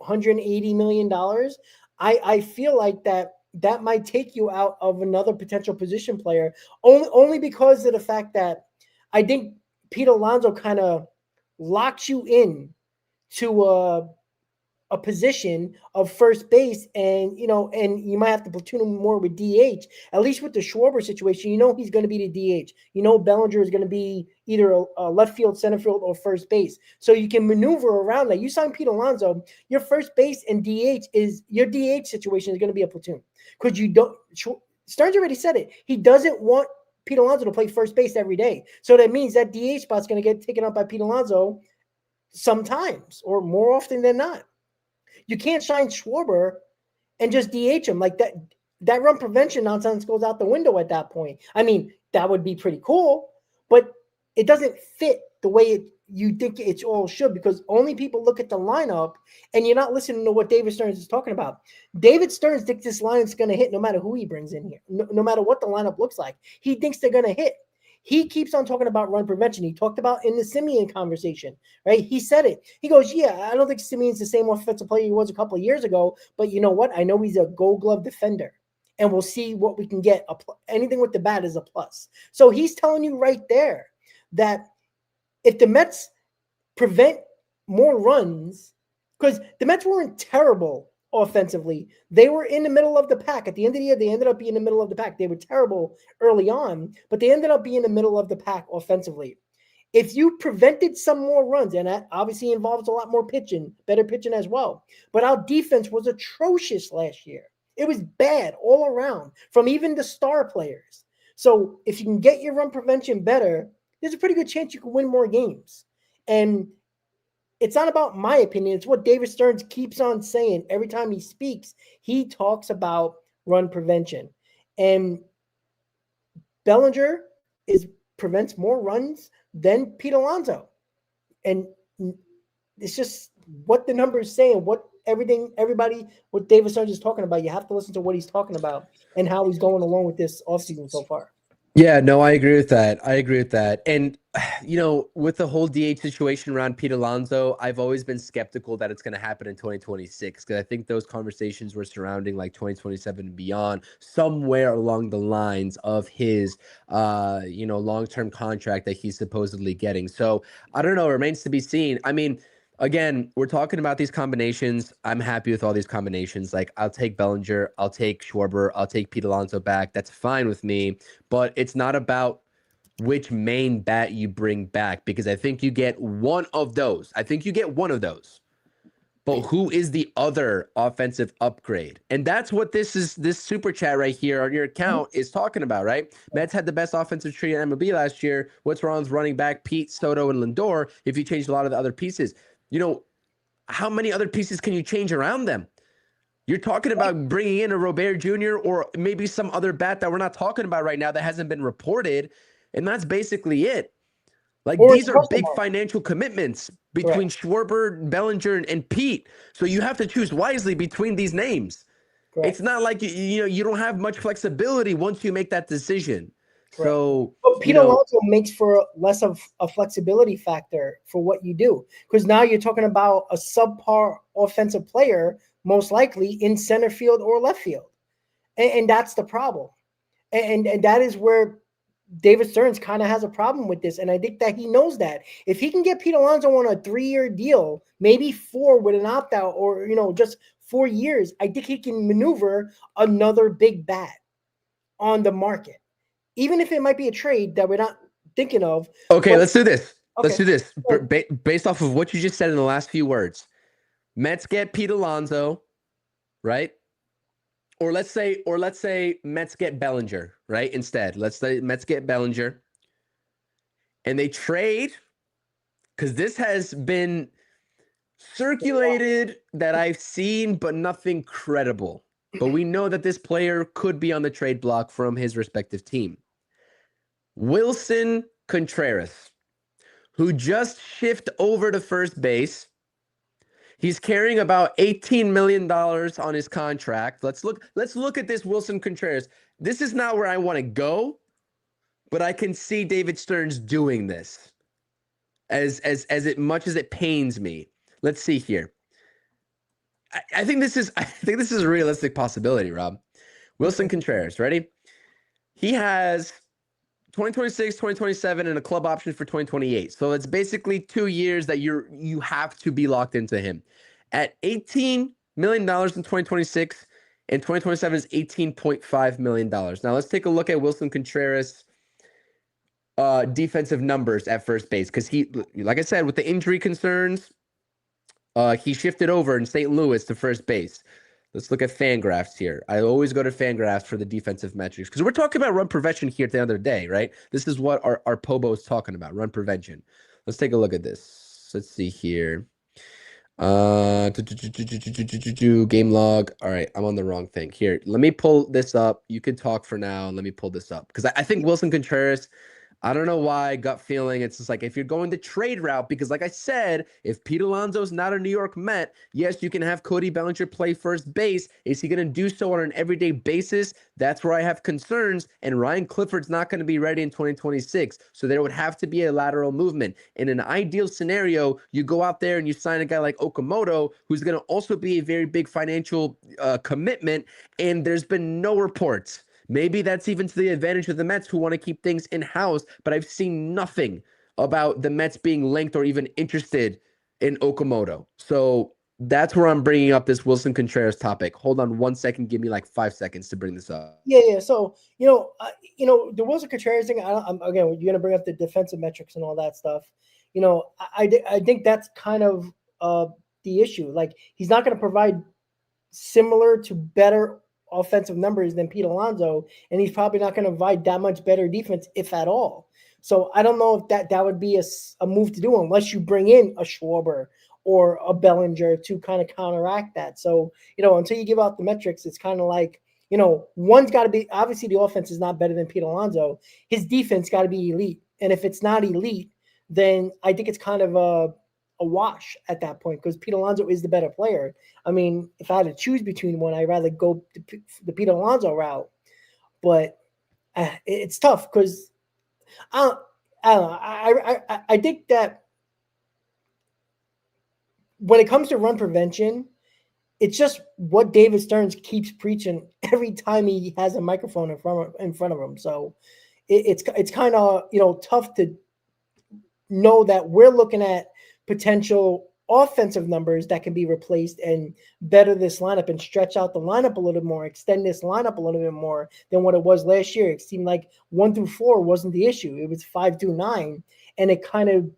S1: $180 million, I feel like that might take you out of another potential position player only because of the fact that I think Pete Alonso kind of locks you in to a position of first base, and you might have to platoon him more with DH. At least with the Schwarber situation, he's going to be the DH. Bellinger is going to be either a left field, center field, or first base. So you can maneuver around that. You sign Pete Alonso, your first base and DH your DH situation is going to be a platoon because you don't. Stearns already said it. He doesn't want Pete Alonso to play first base every day. So that means that DH spot's going to get taken up by Pete Alonso sometimes or more often than not. You can't sign Schwarber and just DH him like that. That run prevention nonsense goes out the window at that point. I mean, that would be pretty cool, but it doesn't fit the way you think it all should because only people look at the lineup and you're not listening to what David Stearns is talking about. David Stearns thinks this lineup's going to hit no matter who he brings in here, no matter what the lineup looks like. He thinks they're going to hit. he keeps on talking about run prevention. He talked about in the Simeon conversation, right? He said it. He goes, yeah, I don't think Simeon's the same offensive player he was a couple of years ago, but you know what? I know he's a Gold Glove defender, and we'll see what we can get. Anything with the bat is a plus. So he's telling you right there that if the Mets prevent more runs, because the Mets weren't terrible offensively. They were in the middle of the pack. At the end of the year, they ended up being in the middle of the pack. They were terrible early on, but they ended up being in the middle of the pack offensively. If you prevented some more runs, and that obviously involves a lot more pitching, better pitching as well, but our defense was atrocious last year. It was bad all around, from even the star players. So if you can get your run prevention better, there's a pretty good chance you can win more games. And it's not about my opinion. It's what David Stearns keeps on saying. Every time he speaks, he talks about run prevention. And Bellinger prevents more runs than Pete Alonso. And it's just what the numbers saying, what David Stearns is talking about. You have to listen to what he's talking about and how he's going along with this offseason so far.
S2: Yeah, no, I agree with that. And, with the whole DH situation around Pete Alonso, I've always been skeptical that it's going to happen in 2026, because I think those conversations were surrounding like 2027 and beyond, somewhere along the lines of his, long-term contract that he's supposedly getting. So I don't know. It remains to be seen. I mean, again, we're talking about these combinations. I'm happy with all these combinations. Like, I'll take Bellinger, I'll take Schwarber, I'll take Pete Alonso back. That's fine with me. But it's not about which main bat you bring back, because I think you get one of those. But who is the other offensive upgrade? And that's what this super chat right here on your account is talking about, right? Mets had the best offensive tree in MLB last year. What's wrong with running back Pete, Soto, and Lindor if you changed a lot of the other pieces? How many other pieces can you change around them? You're talking about bringing in a Robert Jr. or maybe some other bat that we're not talking about right now that hasn't been reported, and that's basically it. Like, these are big financial commitments between Schwarber, Bellinger, and Pete. So you have to choose wisely between these names. Correct. It's not like you don't have much flexibility once you make that decision. Correct. So,
S1: but Pete Alonso makes for less of a flexibility factor for what you do, because now you're talking about a subpar offensive player, most likely in center field or left field, and that's the problem, and that is where David Stearns kind of has a problem with this, and I think that he knows that if he can get Pete Alonso on a 3-year deal, maybe 4 with an opt-out, or just 4 years, I think he can maneuver another big bat on the market, even if it might be a trade that we're not thinking of.
S2: Okay, let's do this. Okay. Let's do this. Based off of what you just said in the last few words, Mets get Pete Alonso, right? Or let's say Mets get Bellinger, right? Instead, let's say Mets get Bellinger, and they trade, because this has been circulated that I've seen, but nothing credible. But we know that this player could be on the trade block from his respective team. Wilson Contreras, who just shifted over to first base. He's carrying about $18 million on his contract. Let's look at this Wilson Contreras. This is not where I want to go, but I can see David Stearns doing this. As much as it pains me. Let's see here. I think this is a realistic possibility, Rob. Wilson Contreras, ready? He has 2026, 2027, and a club option for 2028. So it's basically 2 years that you have to be locked into him. At $18 million in 2026, and 2027 is $18.5 million. Now let's take a look at Wilson Contreras' defensive numbers at first base, because he, like I said, with the injury concerns, he shifted over in St. Louis to first base. Let's look at Fangraphs here. I always go to Fangraphs for the defensive metrics, because we're talking about run prevention here at the other day, right? This is what our Pobo is talking about, run prevention. Let's take a look at this. Let's see here. Game log. All right, I'm on the wrong thing. Here, let me pull this up. You can talk for now, and let me pull this up, because I think Wilson Contreras, I don't know why, gut feeling. It's just like if you're going the trade route, because like I said, if Pete Alonso's not a New York Met, yes, you can have Cody Bellinger play first base. Is he going to do so on an everyday basis? That's where I have concerns. And Ryan Clifford's not going to be ready in 2026. So there would have to be a lateral movement. In an ideal scenario, you go out there and you sign a guy like Okamoto, who's going to also be a very big financial commitment. And there's been no reports. Maybe that's even to the advantage of the Mets who want to keep things in-house, but I've seen nothing about the Mets being linked or even interested in Okamoto. So that's where I'm bringing up this Wilson Contreras topic. Hold on 1 second. Give me like 5 seconds to bring this up.
S1: Yeah. So the Wilson Contreras thing. Again, you're gonna bring up the defensive metrics and all that stuff. I think that's kind of the issue. Like he's not gonna provide similar to better offensive numbers than Pete Alonso, and he's probably not going to provide that much better defense, if at all. So I don't know if that would be a move to do unless you bring in a Schwarber or a Bellinger to kind of counteract that. So, until you give out the metrics, it's kind of like, one's got to be, obviously the offense is not better than Pete Alonso. His defense got to be elite. And if it's not elite, then I think it's kind of a wash at that point because Pete Alonso is the better player. I mean, if I had to choose between one, I'd rather go the Pete Alonso route. But it's tough because I don't know. I think that when it comes to run prevention, it's just what David Stearns keeps preaching every time he has a microphone in front of him. So it's kind of tough to know that we're looking at potential offensive numbers that can be replaced and better this lineup and stretch out the lineup a little bit more, extend this lineup a little bit more than what it was last year. It seemed like 1 through 4 wasn't the issue. It was 5 through 9. And it kind of,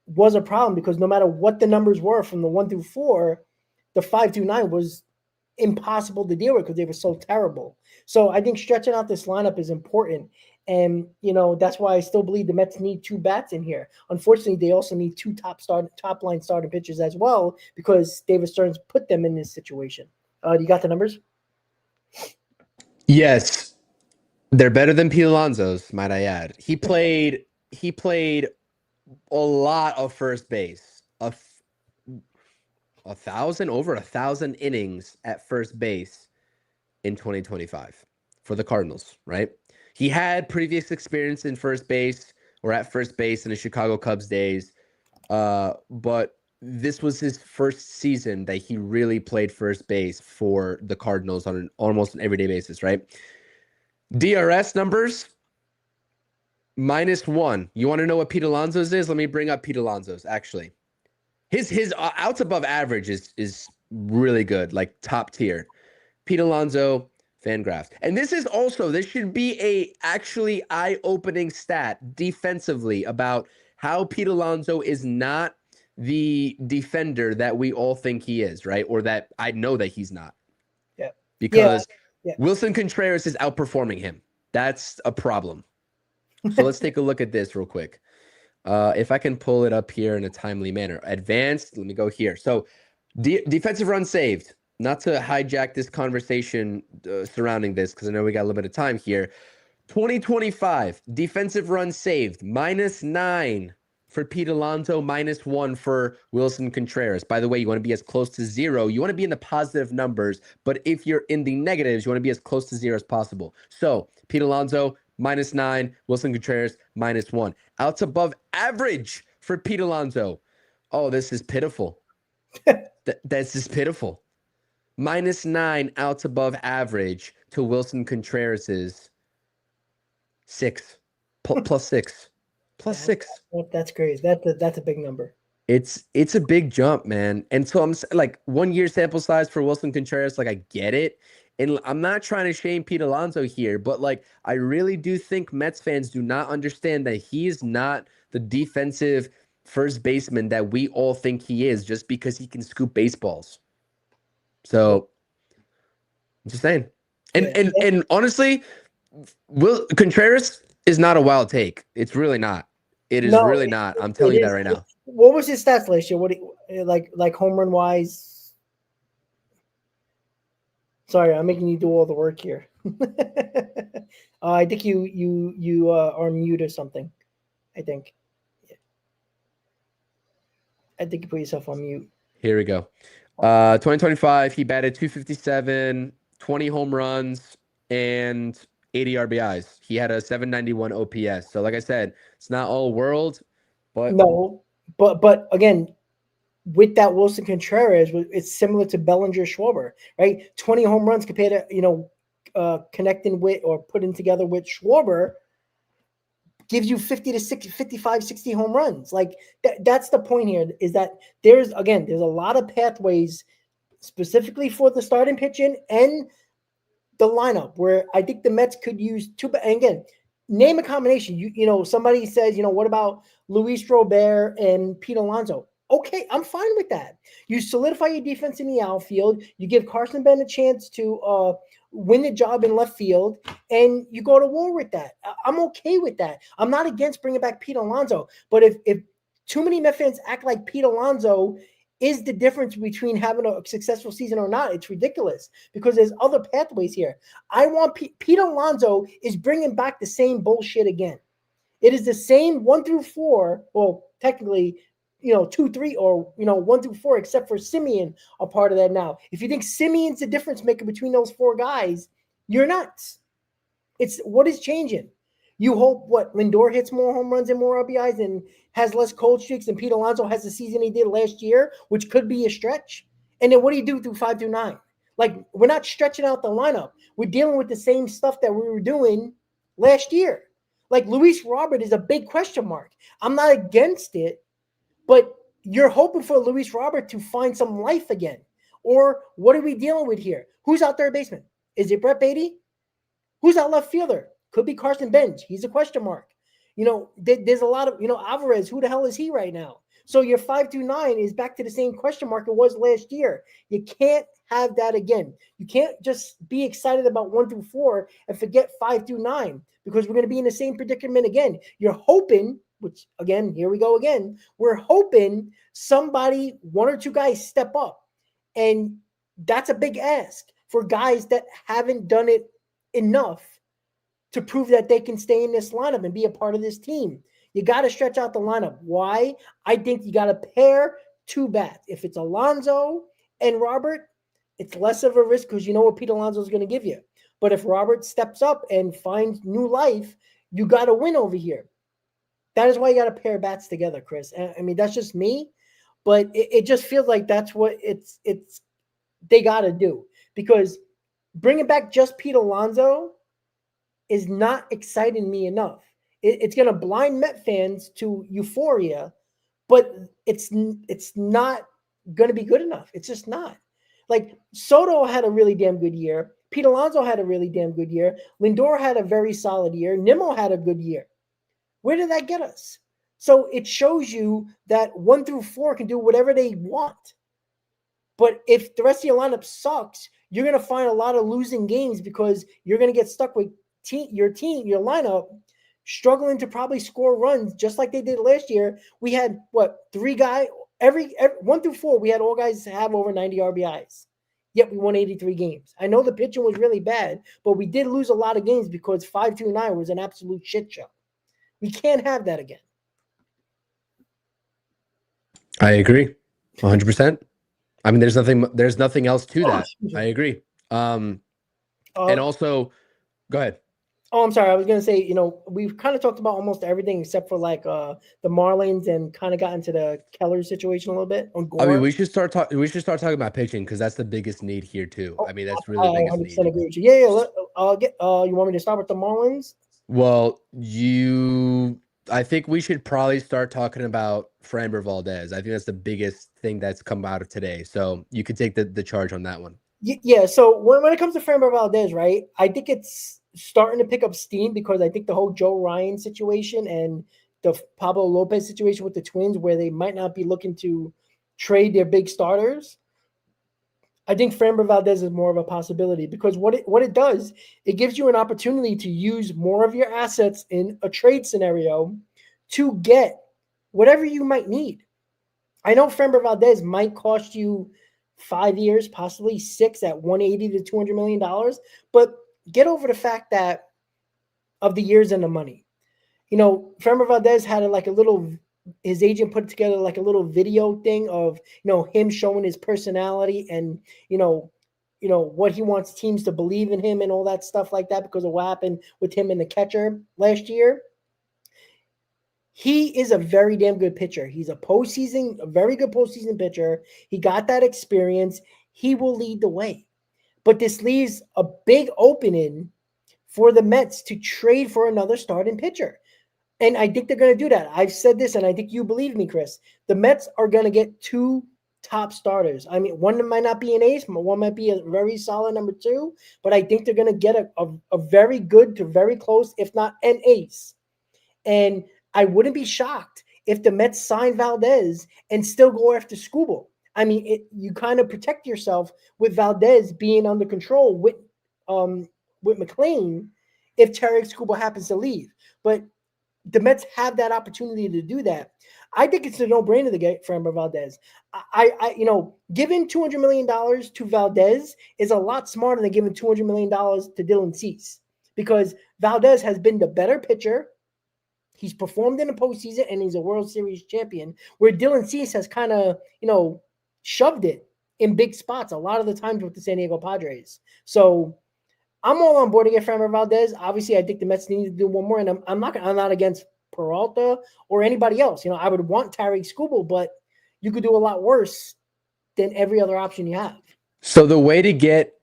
S1: was a problem because no matter what the numbers were from the 1 through 4, the 5 through 9 was impossible to deal with because they were so terrible. So I think stretching out this lineup is important. And, that's why I still believe the Mets need 2 bats in here. Unfortunately, they also need 2 top line starting pitchers as well because David Stearns put them in this situation. You got the numbers?
S2: Yes. They're better than Pete Alonso's, might I add. He played a lot of first base. Over 1,000 innings at first base in 2025 for the Cardinals, right? He had previous experience in first base or at first base in the Chicago Cubs days, but this was his first season that he really played first base for the Cardinals on almost an everyday basis, right? DRS numbers, -1. You want to know what Pete Alonso's is? Let me bring up Pete Alonso's, actually. His outs above average is really good, like top tier. Pete Alonso, Fangraphs. And this should be a actually eye-opening stat defensively about how Pete Alonso is not the defender that we all think he is, right? Or that I know that he's not.
S1: Yeah.
S2: Because
S1: yeah.
S2: Wilson Contreras is outperforming him. That's a problem. So let's take a look at this real quick. If I can pull it up here in a timely manner. Advanced, let me go here. So defensive run saved. Not to hijack this conversation surrounding this, because I know we got a little bit of time here. 2025, defensive run saved, -9 for Pete Alonso, -1 for Wilson Contreras. By the way, you want to be as close to 0. You want to be in the positive numbers, but if you're in the negatives, you want to be as close to 0 as possible. So Pete Alonso, -9, Wilson Contreras, -1. Outs above average for Pete Alonso. Oh, this is pitiful. That's just pitiful. -9 outs above average to Wilson Contreras's 6. +6. +6.
S1: That's crazy. That's a big number.
S2: It's a big jump, man. And so I'm like 1 year sample size for Wilson Contreras. Like I get it. And I'm not trying to shame Pete Alonso here, but like I really do think Mets fans do not understand that he is not the defensive first baseman that we all think he is just because he can scoop baseballs. So I'm just saying. And honestly, Contreras is not a wild take. It's really not. It is really not. I'm telling you that right now.
S1: What was his stats last year? What like home run wise? Sorry, I'm making you do all the work here. I think you are mute or something. I think. I think you put yourself on mute.
S2: Here we go. 2025, he batted 257, 20 home runs, and 80 RBIs. He had a 791 OPS. So, like I said, it's not all world, but
S1: No, but again, with that Wilson Contreras, it's similar to Bellinger Schwarber, right? 20 home runs compared to connecting with or putting together with Schwarber gives you 50 to 60, 55, 60 home runs. Like that's the point here, is that there's a lot of pathways specifically for the starting pitching and the lineup where I think the Mets could use two. And again, name a combination. Somebody says, what about Luis Robert and Pete Alonso? Okay, I'm fine with that. You solidify your defense in the outfield. You give Carson Ben a chance to win the job in left field, and you go to war with that. I'm okay with that. I'm not against bringing back Pete Alonso, but if too many Met fans act like Pete Alonso is the difference between having a successful season or not, it's ridiculous because there's other pathways here. I want Pete Alonso is bringing back the same bullshit again. It is the same 1 through 4. Well, technically, 2, 3, or 1 through 4, except for Simeon are part of that now. If you think Simeon's the difference maker between those 4 guys, you're nuts. It's what is changing. You hope Lindor hits more home runs and more RBIs and has less cold streaks than Pete Alonso has the season he did last year, which could be a stretch. And then what do you do through 5 through 9? Like, we're not stretching out the lineup. We're dealing with the same stuff that we were doing last year. Like, Luis Robert is a big question mark. I'm not against it, but you're hoping for Luis Robert to find some life again. Or what are we dealing with here? Who's out third baseman? Is it Brett Beatty? Who's out left fielder? Could be Carson Bench. He's a question mark. There's a lot of, Alvarez. Who the hell is he right now? So your 5 through 9 is back to the same question mark it was last year. You can't have that again. You can't just be excited about 1 through 4 and forget 5 through 9 because we're going to be in the same predicament again. You're hoping, which again, here we go again. We're hoping somebody, 1 or 2 guys step up. And that's a big ask for guys that haven't done it enough to prove that they can stay in this lineup and be a part of this team. You got to stretch out the lineup. Why? I think you got to pair 2 bats. If it's Alonso and Robert, it's less of a risk because you know what Pete Alonso is going to give you. But if Robert steps up and finds new life, you got to win over here. That is why you got to pair bats together, Chris. I mean, that's just me, but it just feels like that's what it's they got to do, because bringing back just Pete Alonso is not exciting me enough. It's going to blind Met fans to euphoria, but it's not going to be good enough. It's just not. Like, Soto had a really damn good year. Pete Alonso had a really damn good year. Lindor had a very solid year. Nimmo had a good year. Where did that get us? So it shows you that 1 through 4 can do whatever they want. But if the rest of your lineup sucks, you're going to find a lot of losing games because you're going to get stuck with your lineup struggling to probably score runs just like they did last year. We had 3 guys every 1 through 4. We had all guys have over 90 RBIs. Yet we won 83 games. I know the pitching was really bad, but we did lose a lot of games because 5 through 9 was an absolute shit show. We can't have that again.
S2: I agree 100%. I mean, there's nothing else to that. I agree. And also, go ahead.
S1: Oh, I'm sorry. I was going to say, we've kind of talked about almost everything except for the Marlins and kind of got into the Keller situation a little bit.
S2: I mean, we should start talking about pitching because that's the biggest need here too. I mean, that's really the biggest need.
S1: Agree with you. Yeah. You want me to start with the Marlins?
S2: Well, I think we should probably start talking about Framber Valdez. I think that's the biggest thing that's come out of today. So you could take the charge on that one.
S1: Yeah. So when it comes to Framber Valdez, right, I think it's starting to pick up steam because I think the whole Joe Ryan situation and the Pablo Lopez situation with the Twins, where they might not be looking to trade their big starters, I think Framber Valdez is more of a possibility because what it does, it gives you an opportunity to use more of your assets in a trade scenario to get whatever you might need. I know Framber Valdez might cost you 5 years, possibly 6 at 180 to $200 million. But get over the fact that of the years and the money. Framber Valdez had his agent put together like a little video thing of, him showing his personality and, what he wants teams to believe in him and all that stuff like that because of what happened with him and the catcher last year. He is a very damn good pitcher. He's a very good postseason pitcher. He got that experience. He will lead the way. But this leaves a big opening for the Mets to trade for another starting pitcher. And I think they're going to do that. I've said this, and I think you believe me, Chris. The Mets are going to get 2 top starters. I mean, one might not be an ace, but one might be a very solid number 2. But I think they're going to get a very good to very close, if not an ace. And I wouldn't be shocked if the Mets sign Valdez and still go after Skubal. I mean, you kind of protect yourself with Valdez being under control with McLean if Tarik Skubal happens to leave. But the Mets have that opportunity to do that. I think it's a no-brainer to get Framber Valdez. Giving $200 million to Valdez is a lot smarter than giving $200 million to Dylan Cease because Valdez has been the better pitcher. He's performed in the postseason, and he's a World Series champion, where Dylan Cease has kind of, shoved it in big spots a lot of the times with the San Diego Padres. So I'm all on board to get Framber Valdez. Obviously, I think the Mets need to do one more, and I'm not against Peralta or anybody else. I would want Tarik Skubal, but you could do a lot worse than every other option you have.
S2: So the way to get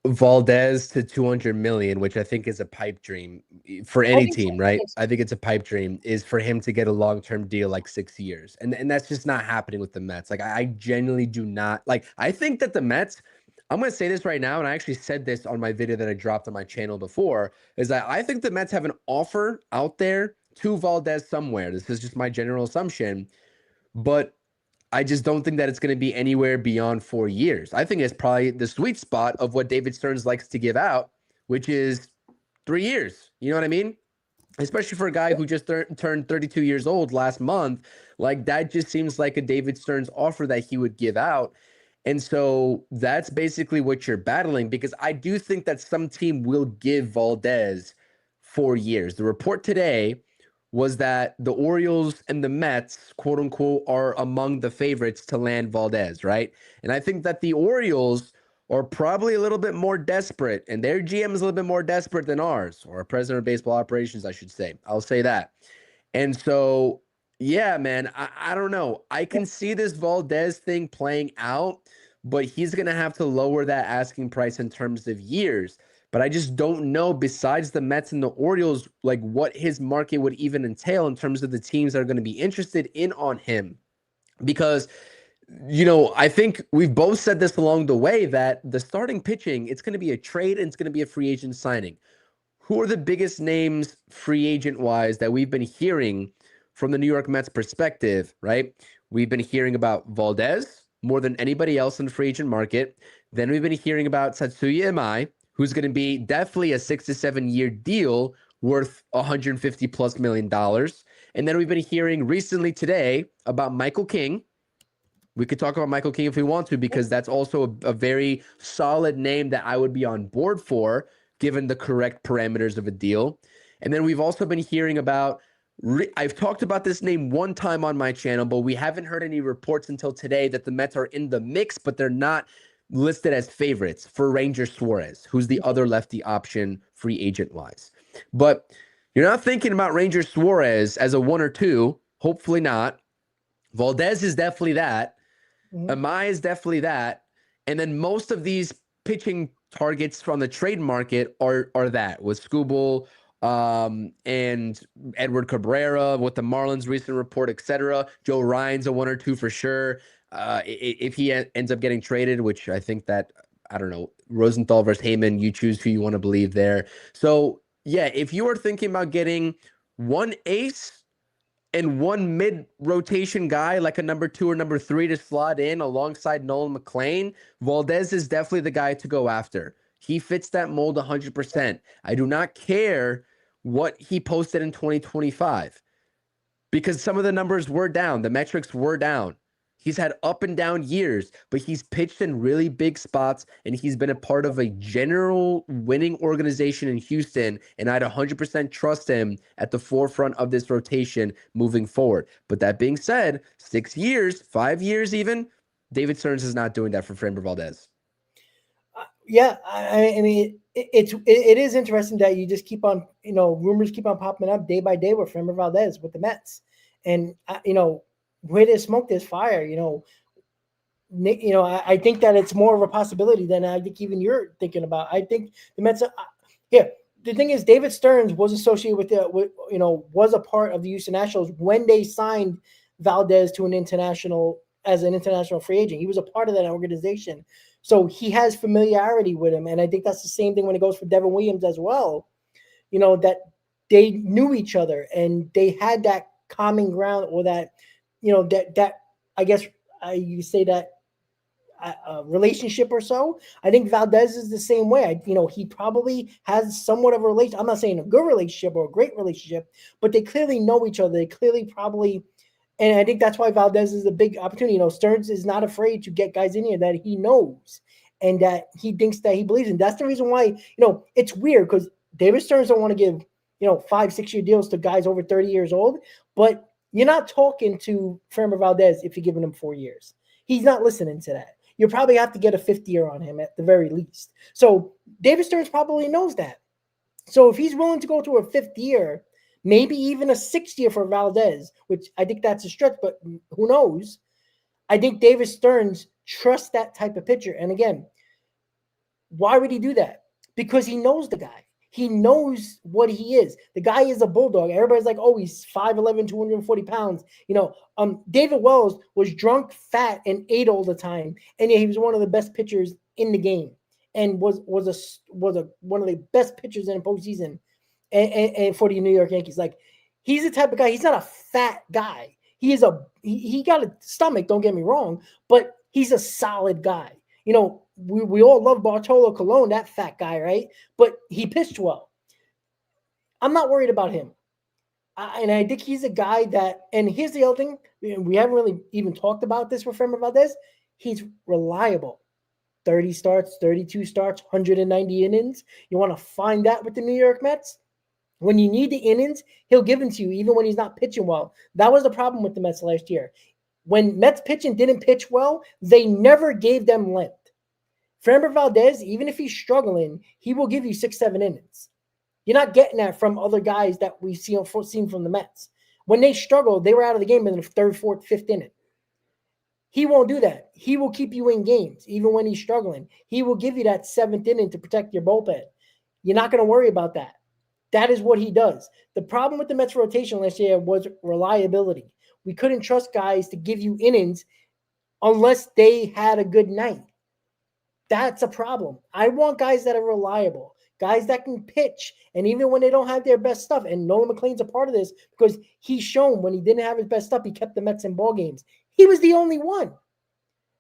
S2: Valdez to 200 million, which I think is a pipe dream for any team, right? I think it's a pipe dream, is for him to get a long-term deal like 6 years. And that's just not happening with the Mets. Like, I genuinely do not like, I think that the Mets, I'm going to say this right now, and I actually said this on my video that I dropped on my channel before, is that I think the Mets have an offer out there to Valdez somewhere. This is just my general assumption, but I just don't think that it's going to be anywhere beyond 4 years. I think it's probably the sweet spot of what David Stearns likes to give out, which is 3 years. You know what I mean? Especially for a guy who just turned 32 years old last month. Like, that just seems like a David Stearns offer that he would give out. And so that's basically what you're battling, because I do think that some team will give Valdez 4 years. The report today was that the Orioles and the Mets, quote unquote, are among the favorites to land Valdez, right? And I think that the Orioles are probably a little bit more desperate, and their GM is a little bit more desperate than ours, or our president of baseball operations, I should say. I'll say that. And so, yeah, man, I don't know. I can see this Valdez thing playing out, but he's going to have to lower that asking price in terms of years. But I just don't know, besides the Mets and the Orioles, like what his market would even entail in terms of the teams that are going to be interested in on him. Because, I think we've both said this along the way that the starting pitching, it's going to be a trade and it's going to be a free agent signing. Who are the biggest names free agent-wise that we've been hearing from the New York Mets perspective, right? We've been hearing about Valdez more than anybody else in the free agent market. Then we've been hearing about Tatsuya Imai, who's going to be definitely a 6 to 7 year deal worth $150+ million. And then we've been hearing recently today about Michael King. We could talk about Michael King if we want to, because that's also a very solid name that I would be on board for, given the correct parameters of a deal. And then we've also been hearing about, I've talked about this name one time on my channel, but we haven't heard any reports until today that the Mets are in the mix, but they're not listed as favorites, for Ranger Suarez, who's the other lefty option free agent wise. But you're not thinking about Ranger Suarez as a 1 or 2, hopefully not. Valdez is definitely that. Amai is definitely that. And then most of these pitching targets from the trade market are that, with Skubal and Edward Cabrera with the Marlins recent report, etc. Joe Ryan's a 1 or 2 for sure. If he ends up getting traded, which I think that, I don't know, Rosenthal versus Heyman, you choose who you want to believe there. So, yeah, if you are thinking about getting one ace and one mid-rotation guy, like a number 2 or number 3 to slot in alongside Nolan McLean, Valdez is definitely the guy to go after. He fits that mold 100%. I do not care what he posted in 2025, because some of the numbers were down. The metrics were down. He's had up and down years, but he's pitched in really big spots, and he's been a part of a general winning organization in Houston, and I'd 100% trust him at the forefront of this rotation moving forward. But that being said, 6 years, 5 years even, David Stearns is not doing that for Framber Valdez.
S1: Yeah, I mean, it is interesting that you just keep on, rumors keep on popping up day by day with Framber Valdez with the Mets, and where there's smoke, there's fire. I think that it's more of a possibility than I think even you're thinking about. I think the Mets. Here, the thing is, David Stearns was associated was a part of the Houston Nationals when they signed Valdez to an international free agent. He was a part of that organization. So he has familiarity with him. And I think that's the same thing when it goes for Devin Williams as well. That they knew each other and they had that common ground, or that, that I guess you say that relationship or so. I think Valdez is the same way. He probably has somewhat of a relation. I'm not saying a good relationship or a great relationship, but they clearly know each other. They clearly probably. And I think that's why Valdez is a big opportunity. Stearns is not afraid to get guys in here that he knows and that he thinks that he believes in. That's the reason why, it's weird because David Stearns don't want to give, 5-6 year deals to guys over 30 years old. But you're not talking to Framber Valdez if you're giving him 4 years. He's not listening to that. You probably have to get a 5th year on him at the very least. So David Stearns probably knows that. So if he's willing to go to a 5th year, maybe even a 6th year for Valdez, which I think that's a stretch, but who knows? I think David Stearns trusts that type of pitcher. And again, why would he do that? Because he knows the guy. He knows what he is. The guy is a bulldog. Everybody's like, oh, he's 5'11", 240 pounds. David Wells was drunk, fat, and ate all the time. And yeah, he was one of the best pitchers in the game and was one of the best pitchers in the postseason. And for the New York Yankees, like, he's the type of guy. He's not a fat guy. He got a stomach. Don't get me wrong, but he's a solid guy. We all love Bartolo Colon, that fat guy, right? But he pitched well. I'm not worried about him, and I think he's a guy that. And here's the other thing: we haven't really even talked about this with Framber Valdez. He's reliable. 30 starts, 32 starts, 190 innings. You want to find that with the New York Mets? When you need the innings, he'll give them to you even when he's not pitching well. That was the problem with the Mets last year. When Mets pitching didn't pitch well, they never gave them length. Framber Valdez, even if he's struggling, he will give you 6-7 innings. You're not getting that from other guys that we've seen from the Mets. When they struggled, they were out of the game in the 3rd, 4th, 5th inning. He won't do that. He will keep you in games, even when he's struggling. He will give you that 7th inning to protect your bullpen. You're not going to worry about that. That is what he does. The problem with the Mets rotation last year was reliability. We couldn't trust guys to give you innings unless they had a good night. That's a problem. I want guys that are reliable, guys that can pitch, and even when they don't have their best stuff. And Nolan McLean's a part of this because he's shown when he didn't have his best stuff, he kept the Mets in ball games. He was the only one.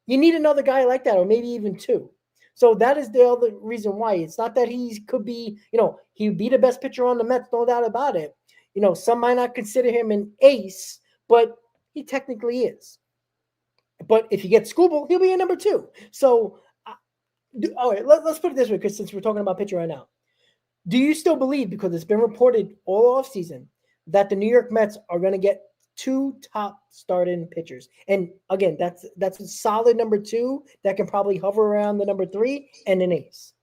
S1: You need another guy like that, or maybe even 2. So that is the other reason why. It's not that he could be, he'd be the best pitcher on the Mets, no doubt about it. Some might not consider him an ace, but he technically is. But if you get Skubal, he'll be a number 2. So, all right, let's put it this way, because since we're talking about pitcher right now, do you still believe, because it's been reported all offseason, that the New York Mets are going to get 2 top starting pitchers? And again, that's a solid number 2 that can probably hover around the number 3 and an ace.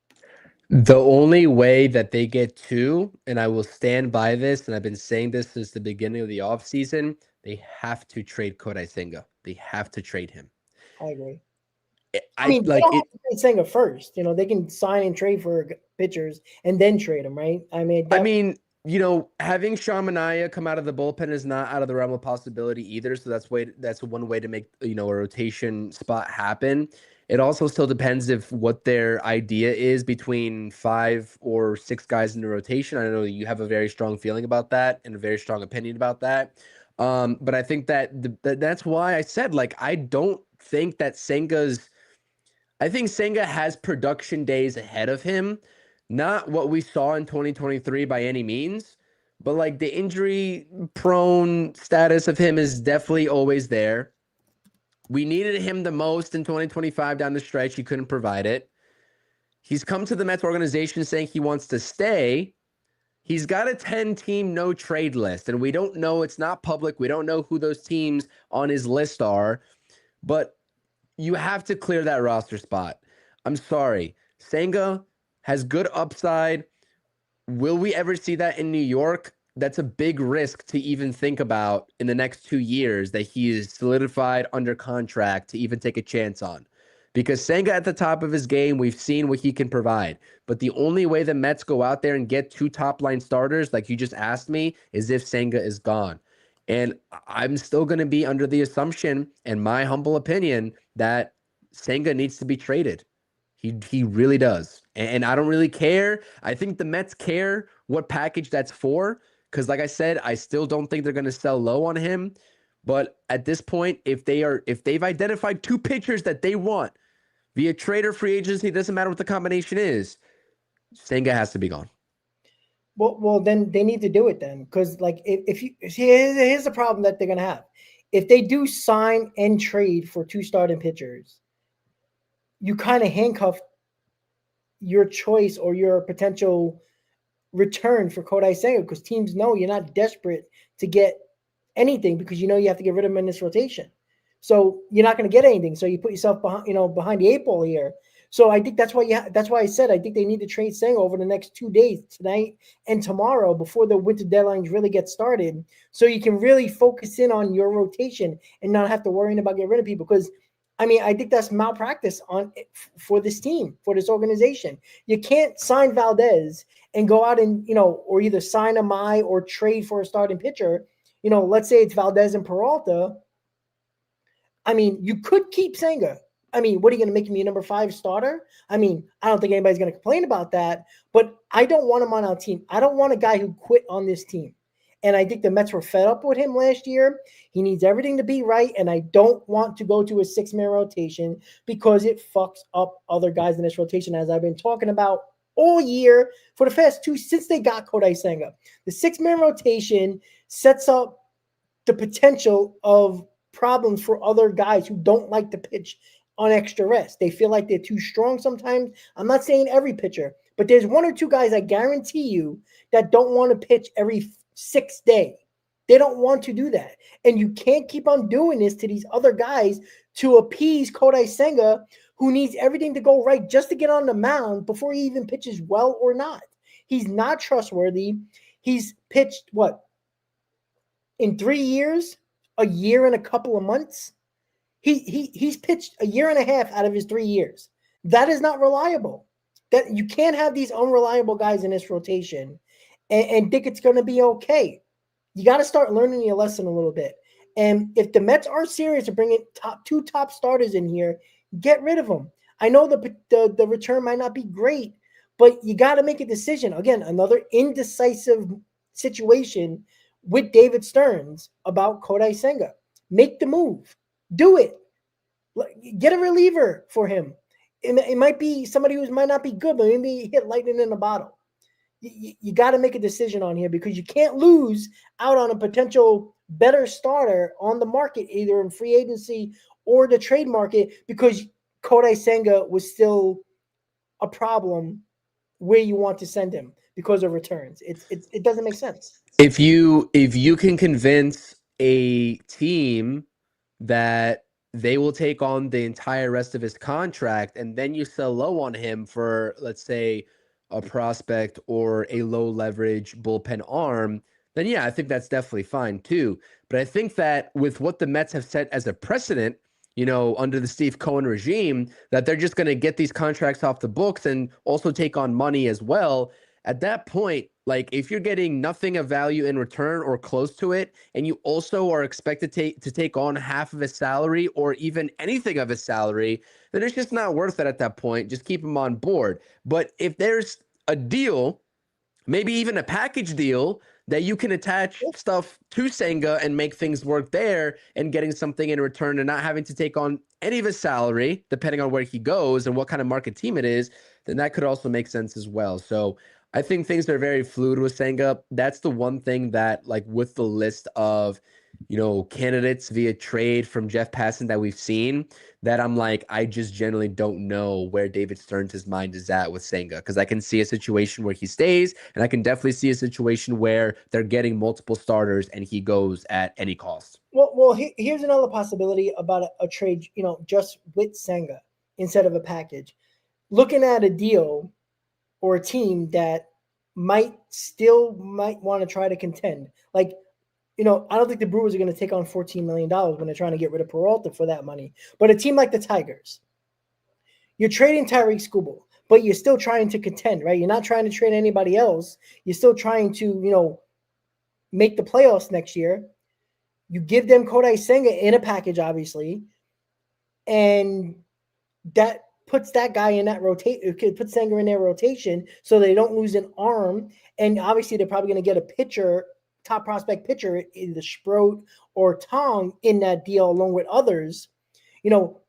S2: The only way that they get 2, and I will stand by this, and I've been saying this since the beginning of the offseason, they have to trade Kodai Senga. They have to trade him.
S1: I agree.
S2: I mean,
S1: like it. Senga first. They can sign and trade for pitchers and then trade them, right?
S2: Having Sean Manaea come out of the bullpen is not out of the realm of possibility either. So that's one way to make, a rotation spot happen. It also still depends if what their idea is between 5 or 6 guys in the rotation. I know you have a very strong feeling about that and a very strong opinion about that. But I think that's why I said, I don't think that I think Senga has production days ahead of him. Not what we saw in 2023 by any means, but the injury prone status of him is definitely always there. We needed him the most in 2025 down the stretch. He couldn't provide it. He's come to the Mets organization saying he wants to stay. He's got a 10-team no-trade list, and we don't know. It's not public. We don't know who those teams on his list are, but you have to clear that roster spot. I'm sorry. Senga has good upside. Will we ever see that in New York? That's a big risk to even think about in the next 2 years that he is solidified under contract to even take a chance on. Because Senga at the top of his game, we've seen what he can provide. But the only way the Mets go out there and get 2 top-line starters, like you just asked me, is if Senga is gone. And I'm still going to be under the assumption, in my humble opinion, that Senga needs to be traded. He really does. And I don't really care. I think the Mets care what package that's for. Because like I said, I still don't think they're going to sell low on him. But at this point, if they've identified 2 pitchers that they want via trade or free agency, it doesn't matter what the combination is, Senga has to be gone.
S1: Well, then they need to do it then, because like if you here's the problem that they're gonna have. If they do sign and trade for 2 starting pitchers, you kind of handcuff your choice or your potential return for Kodai Senga, because teams know you're not desperate to get anything because you know you have to get rid of him in this rotation. So you're not going to get anything. So you put yourself behind the 8 ball here. So I think that's why I said I think they need to trade Senga over the next 2 days, tonight and tomorrow, before the winter deadlines really get started, so you can really focus in on your rotation and not have to worry about getting rid of people. Because I mean, I think that's malpractice for this team, for this organization. You can't sign Valdez and go out and, or either sign a Mai or trade for a starting pitcher. Let's say it's Valdez and Peralta. I mean, you could keep Senga. I mean, what are you going to make him your number 5 starter? I mean, I don't think anybody's going to complain about that, but I don't want him on our team. I don't want a guy who quit on this team. And I think the Mets were fed up with him last year. He needs everything to be right, and I don't want to go to a 6-man rotation because it fucks up other guys in this rotation, as I've been talking about all year for the past 2 since they got Kodai Senga. The 6-man rotation sets up the potential of problems for other guys who don't like to pitch on extra rest. They feel like they're too strong sometimes. I'm not saying every pitcher, but there's 1 or 2 guys, I guarantee you, that don't want to pitch every 6th day. They don't want to do that. And you can't keep on doing this to these other guys to appease Kodai Senga, who needs everything to go right just to get on the mound before he even pitches well or not. He's not trustworthy. He's pitched, in 3 years, a year and a couple of months? He's pitched a year and a half out of his 3 years. That is not reliable. That you can't have these unreliable guys in this rotation and think it's going to be okay. You got to start learning your lesson a little bit. And if the Mets are serious to bringing 2 top starters in here, get rid of them. I know the return might not be great, but you got to make a decision. Again, another indecisive situation with David Stearns about Kodai Senga. Make the move. Do it. Get a reliever for him. It might be somebody who might not be good, but maybe hit lightning in a bottle. You got to make a decision on here, because you can't lose out on a potential better starter on the market, either in free agency or the trade market, because Kodai Senga was still a problem where you want to send him because of returns. It doesn't make sense.
S2: If you can convince a team that they will take on the entire rest of his contract, and then you sell low on him for, let's say, a prospect or a low leverage bullpen arm, then yeah, I think that's definitely fine too. But I think that with what the Mets have set as a precedent, under the Steve Cohen regime, that they're just going to get these contracts off the books and also take on money as well. At that point, like, if you're getting nothing of value in return or close to it, and you also are expected to take on half of his salary or even anything of his salary, then it's just not worth it at that point. Just keep him on board. But if there's a deal, maybe even a package deal, that you can attach stuff to Senga and make things work there, and getting something in return and not having to take on any of his salary, depending on where he goes and what kind of market team it is, then that could also make sense as well. So I think things are very fluid with Senga. That's the one thing that, like, with the list of candidates via trade from Jeff Passan that we've seen, that I'm like, I just generally don't know where David Stearns' mind is at with Senga, because I can see a situation where he stays, and I can definitely see a situation where they're getting multiple starters and he goes at any cost.
S1: Well, here's another possibility about a trade, just with Senga instead of a package. Looking at a deal or a team that might want to try to contend. Like, I don't think the Brewers are going to take on $14 million when they're trying to get rid of Peralta for that money. But a team like the Tigers, you're trading Tyreek Skubal, but you're still trying to contend, right? You're not trying to trade anybody else. You're still trying to, make the playoffs next year. You give them Kodai Senga in a package, obviously, and that puts that guy in that rotate. It could put Senga in their rotation so they don't lose an arm. And obviously, they're probably going to get a pitcher, top prospect pitcher, either Sproat or Tong in that deal along with others.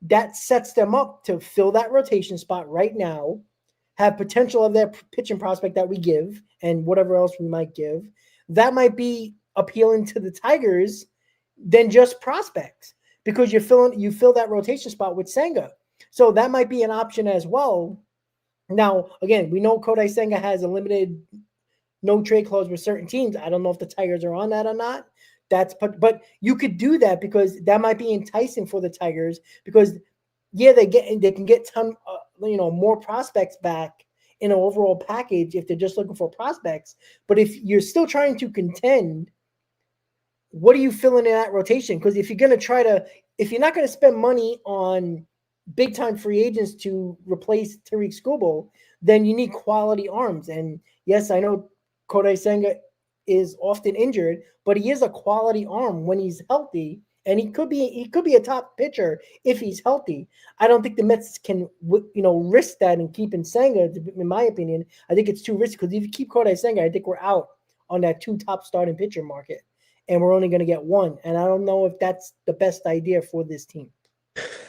S1: That sets them up to fill that rotation spot right now, have potential of that pitching prospect that we give and whatever else we might give. That might be appealing to the Tigers than just prospects, because you fill that rotation spot with Senga. So that might be an option as well. Now, again, we know Kodai Senga has a limited no trade clause with certain teams. I don't know if the Tigers are on that or not. But you could do that, because that might be enticing for the Tigers, because they can get more prospects back in an overall package if they're just looking for prospects. But if you're still trying to contend, what are you filling in that rotation? Because if you're not going to spend money on big time free agents to replace Tariq Skubal, then you need quality arms. And yes, I know Kodai Senga is often injured, but he is a quality arm when he's healthy, and he could be a top pitcher if he's healthy. I don't think the Mets can risk that and keeping Senga. In my opinion, I think it's too risky, because if you keep Kodai Senga, I think we're out on that 2 top starting pitcher market, and we're only going to get 1. And I don't know if that's the best idea for this team.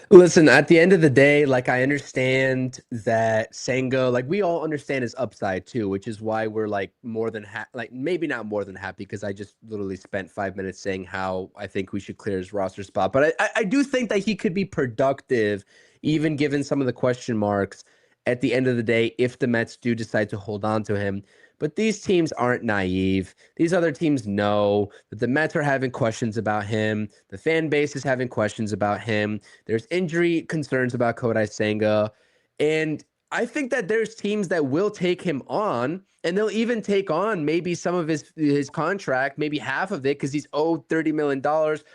S2: Listen, at the end of the day, like, I understand that Senga, like, we all understand his upside too, which is why we're like more than maybe not more than happy, because I just literally spent 5 minutes saying how I think we should clear his roster spot. But I do think that he could be productive, even given some of the question marks at the end of the day, if the Mets do decide to hold on to him. But these teams aren't naive. These other teams know that the Mets are having questions about him. The fan base is having questions about him. There's injury concerns about Kodai Senga. And I think that there's teams that will take him on, and they'll even take on maybe some of his contract, maybe half of it, because he's owed $30 million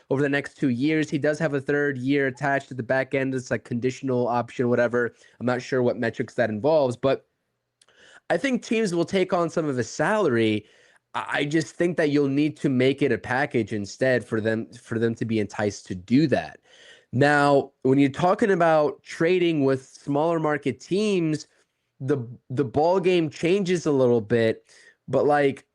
S2: over the next 2 years. He does have a 3rd year attached to the back end. It's like conditional option, whatever. I'm not sure what metrics that involves, but I think teams will take on some of his salary. I just think that you'll need to make it a package instead for them to be enticed to do that. Now, when you're talking about trading with smaller market teams, the ball game changes a little bit, but like,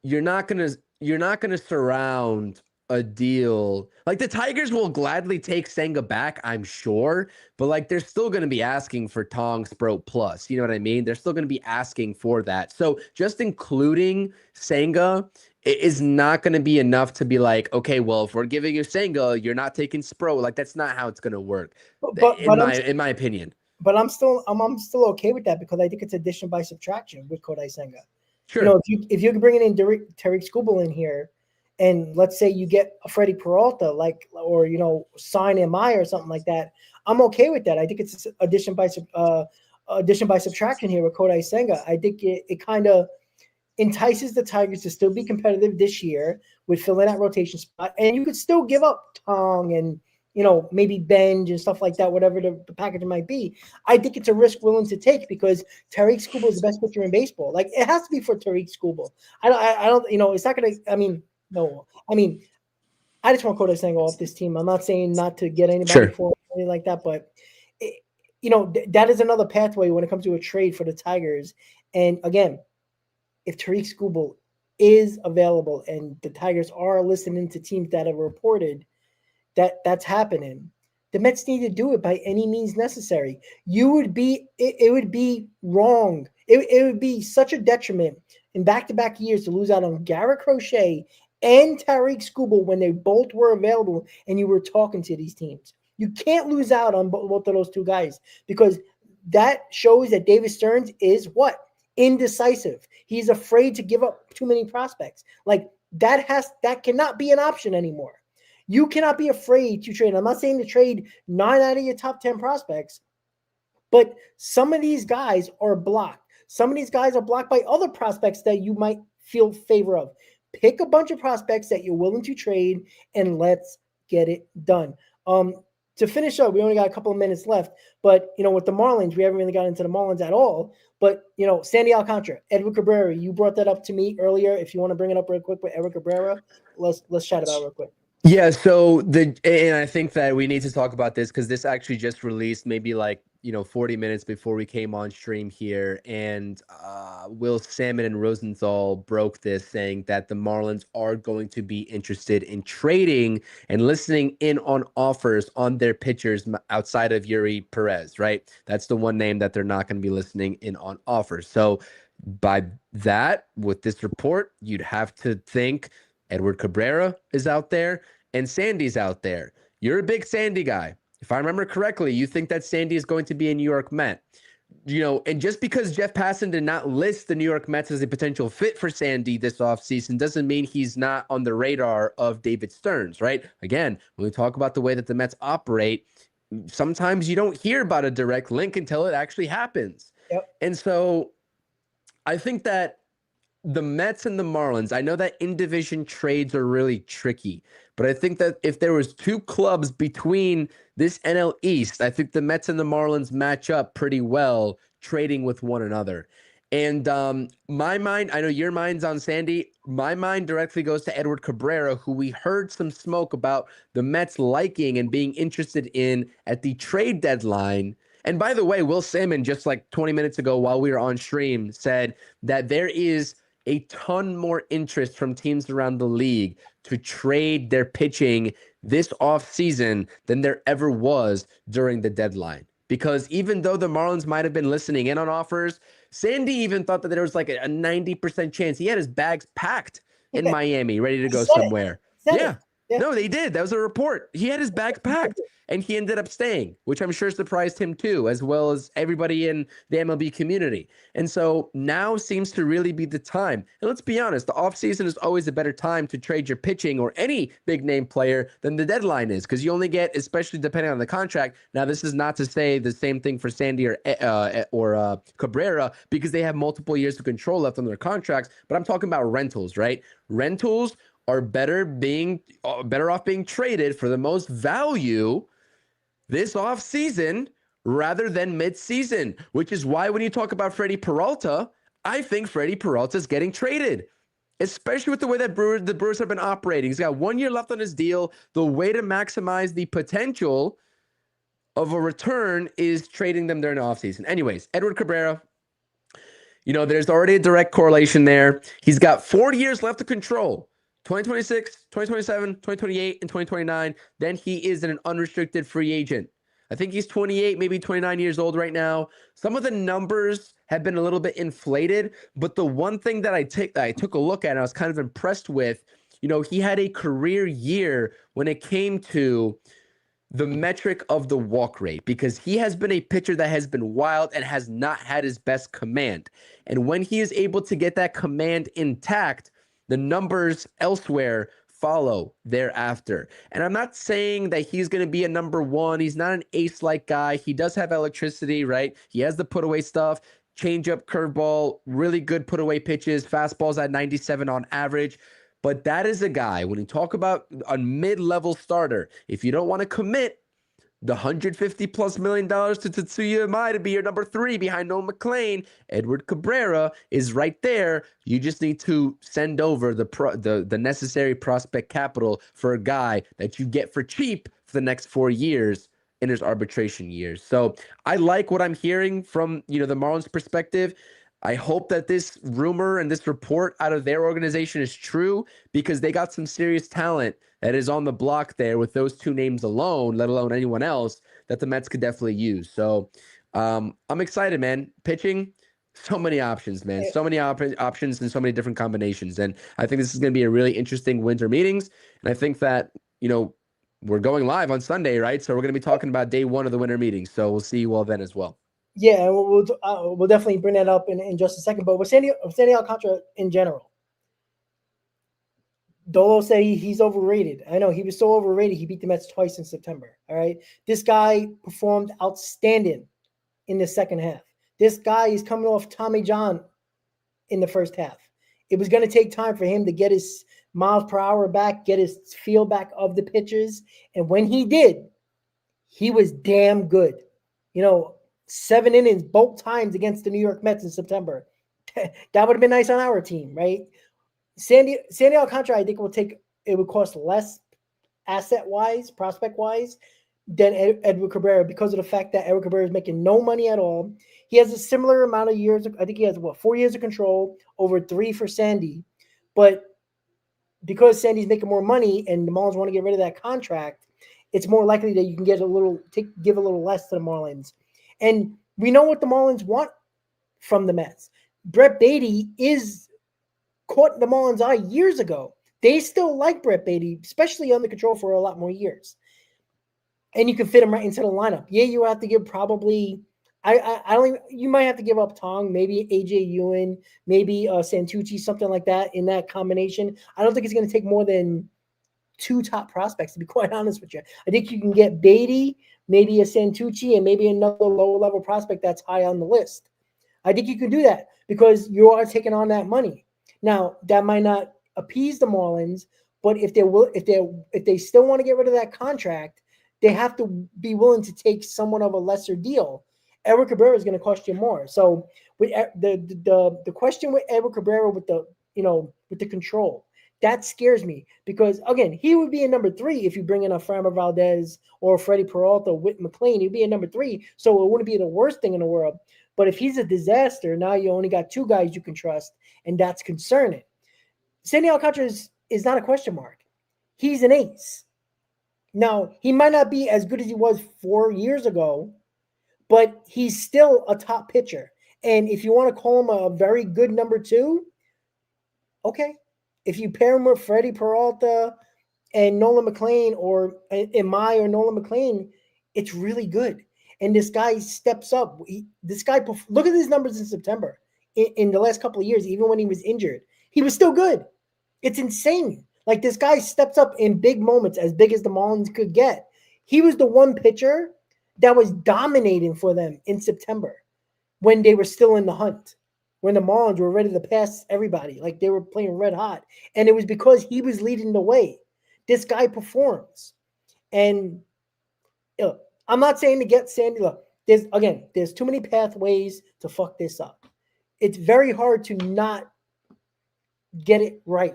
S2: you're not gonna surround a deal. Like, the Tigers will gladly take Senga back, I'm sure, but like, they're still going to be asking for Tong Sprout plus. You know what I mean? They're still going to be asking for that. So just including Senga is not going to be enough to be like, okay, well, if we're giving you Senga, you're not taking Sprout. Like, that's not how it's going to work, in my opinion.
S1: But I'm still okay with that, because I think it's addition by subtraction with Kodai Senga.
S2: Sure.
S1: If you're bringing in Tariq Skubal in here, and let's say you get a Freddie Peralta, or sign MI or something like that, I'm okay with that. I think it's addition by subtraction here with Kodai Senga. I think it kind of entices the Tigers to still be competitive this year with filling that rotation spot, and you could still give up Tong and maybe Benj and stuff like that, whatever the package might be. I think it's a risk willing to take, because Tariq Skubal is the best pitcher in baseball. Like, it has to be for Tariq Skubal. I don't, it's not going to, no. I just want Kodai Senga off this team. I'm not saying not to get anybody for anything like that, but that is another pathway when it comes to a trade for the Tigers. And again, if Tariq Skubal is available and the Tigers are listening to teams that have reported that's happening, the Mets need to do it by any means necessary. It would be wrong. It would be such a detriment in back-to-back years to lose out on Garrett Crochet and Tariq Skubal when they both were available and you were talking to these teams. You can't lose out on both of those two guys because that shows that David Stearns is what? Indecisive. He's afraid to give up too many prospects. Like that cannot be an option anymore. You cannot be afraid to trade. I'm not saying to trade 9 out of your top 10 prospects, but some of these guys are blocked. Some of these guys are blocked by other prospects that you might feel favor of. Pick a bunch of prospects that you're willing to trade and let's get it done. To finish up, we only got a couple of minutes left, but with the Marlins, we haven't really got into the Marlins at all. But Sandy Alcantara, Edwin Cabrera, you brought that up to me earlier. If you want to bring it up real quick with Edwin Cabrera, let's chat about it real quick.
S2: Yeah, so and I think that we need to talk about this because this actually just released maybe 40 minutes before we came on stream here, and Will Salmon and Rosenthal broke this, saying that the Marlins are going to be interested in trading and listening in on offers on their pitchers outside of Yuri Perez, right? That's the one name that they're not going to be listening in on offers. So by that, with this report, you'd have to think Edward Cabrera is out there and Sandy's out there. You're a big Sandy guy. If I remember correctly, you think that Sandy is going to be a New York Met. And just because Jeff Passan did not list the New York Mets as a potential fit for Sandy this offseason doesn't mean he's not on the radar of David Stearns, right? Again, when we talk about the way that the Mets operate, sometimes you don't hear about a direct link until it actually happens.
S1: Yep.
S2: And so I think that the Mets and the Marlins, I know that in-division trades are really tricky, but I think that if there was two clubs between this NL East, I think the Mets and the Marlins match up pretty well trading with one another. And my mind, I know your mind's on Sandy. My mind directly goes to Edward Cabrera, who we heard some smoke about the Mets liking and being interested in at the trade deadline. And by the way, Will Salmon, just 20 minutes ago while we were on stream, said that there is a ton more interest from teams around the league to trade their pitching this offseason than there ever was during the deadline. Because even though the Marlins might have been listening in on offers, Sandy even thought that there was a 90% chance. He had his bags packed in Miami, ready to go somewhere. Yeah. No, they did. That was a report. He had his bags packed, and he ended up staying, which I'm sure surprised him too, as well as everybody in the MLB community. And so now seems to really be the time. And let's be honest, the offseason is always a better time to trade your pitching or any big name player than the deadline is, because you only get, especially depending on the contract. Now, this is not to say the same thing for Sandy or Cabrera, because they have multiple years of control left on their contracts, but I'm talking about rentals, right? Rentals are better off being traded for the most value this offseason rather than midseason, which is why when you talk about Freddie Peralta, I think Freddie Peralta is getting traded, especially with the way that the Brewers have been operating. He's got 1 year left on his deal. The way to maximize the potential of a return is trading them during the offseason. Anyways, Edward Cabrera, there's already a direct correlation there. He's got 4 years left to control. 2026, 2027, 2028, and 2029. Then he is an unrestricted free agent. I think he's 28, maybe 29 years old right now. Some of the numbers have been a little bit inflated, but the one thing that I took a look at and I was kind of impressed with, he had a career year when it came to the metric of the walk rate, because he has been a pitcher that has been wild and has not had his best command. And when he is able to get that command intact, the numbers elsewhere follow thereafter. And I'm not saying that he's going to be a number one. He's not an ace-like guy. He does have electricity, right? He has the put-away stuff, changeup, curveball, really good put-away pitches, fastballs at 97 on average. But that is a guy, when you talk about a mid-level starter, if you don't want to commit the $150+ million to Tetsuya Imai to be your number 3 behind Noah McLean, Edward Cabrera is right there. You just need to send over the necessary prospect capital for a guy that you get for cheap for the next 4 years in his arbitration years. So I like what I'm hearing from the Marlins perspective. I hope that this rumor and this report out of their organization is true, because they got some serious talent that is on the block there with those two names alone, let alone anyone else, that the Mets could definitely use. So I'm excited, man. Pitching, So many options, man. So many options and so many different combinations. And I think this is going to be a really interesting winter meetings. And I think that, we're going live on Sunday, right? So we're going to be talking about day one of the winter meetings. So we'll see you all then as well.
S1: Yeah, and we'll definitely bring that up in just a second. But with Sandy Alcantara in general, Dolo said he's overrated. I know he was so overrated. He beat the Mets twice in September. All right, this guy performed outstanding in the second half. This guy is coming off Tommy John in the first half. It was going to take time for him to get his miles per hour back, get his feel back of the pitches, and when he did, he was damn good. 7 innings both times against the New York Mets in September. That would have been nice on our team, right? Sandy Alcantara, I think it would cost less asset-wise, prospect-wise, than Edwin Cabrera because of the fact that Edwin Cabrera is making no money at all. He has a similar amount of years. I think he has 4 years of control, over 3 for Sandy. But because Sandy's making more money and the Marlins want to get rid of that contract, it's more likely that you can give a little less to the Marlins. And we know what the Marlins want from the Mets. Brett Beatty is caught the Marlins' eye years ago. They still like Brett Beatty, especially under control for a lot more years. And you can fit him right into the lineup. Yeah, you have to give probably you might have to give up Tong, maybe AJ Ewan, maybe Santucci, something like that in that combination. I don't think it's going to take more than 2 top prospects, to be quite honest with you. I think you can get Beatty, maybe a Santucci, and maybe another lower-level prospect that's high on the list. I think you can do that because you are taking on that money. Now, that might not appease the Marlins, but if they still want to get rid of that contract, they have to be willing to take somewhat of a lesser deal. Edwin Cabrera is going to cost you more. So with the question with Edwin Cabrera with the control, that scares me because, again, he would be a number 3 if you bring in a Framber Valdez or Freddie Peralta, Whit McLean. He'd be a number 3, so it wouldn't be the worst thing in the world. But if he's a disaster, now you only got 2 guys you can trust, and that's concerning. Sandy Alcantara is not a question mark. He's an ace. Now, he might not be as good as he was 4 years ago, but he's still a top pitcher. And if you want to call him a very good number 2, okay. If you pair him with Freddie Peralta and Nolan McLean or Imai or Nolan McLean, it's really good. And this guy steps up. Look at his numbers in September. In the last couple of years, even when he was injured, he was still good. It's insane. Like, this guy steps up in big moments, as big as the Marlins could get. He was the one pitcher that was dominating for them in September when they were still in the hunt, when the Marlins were ready to pass everybody. Like, they were playing red hot. And it was because he was leading the way. This guy performs. And I'm not saying to get Sandy. Look, there's too many pathways to fuck this up. It's very hard to not get it right.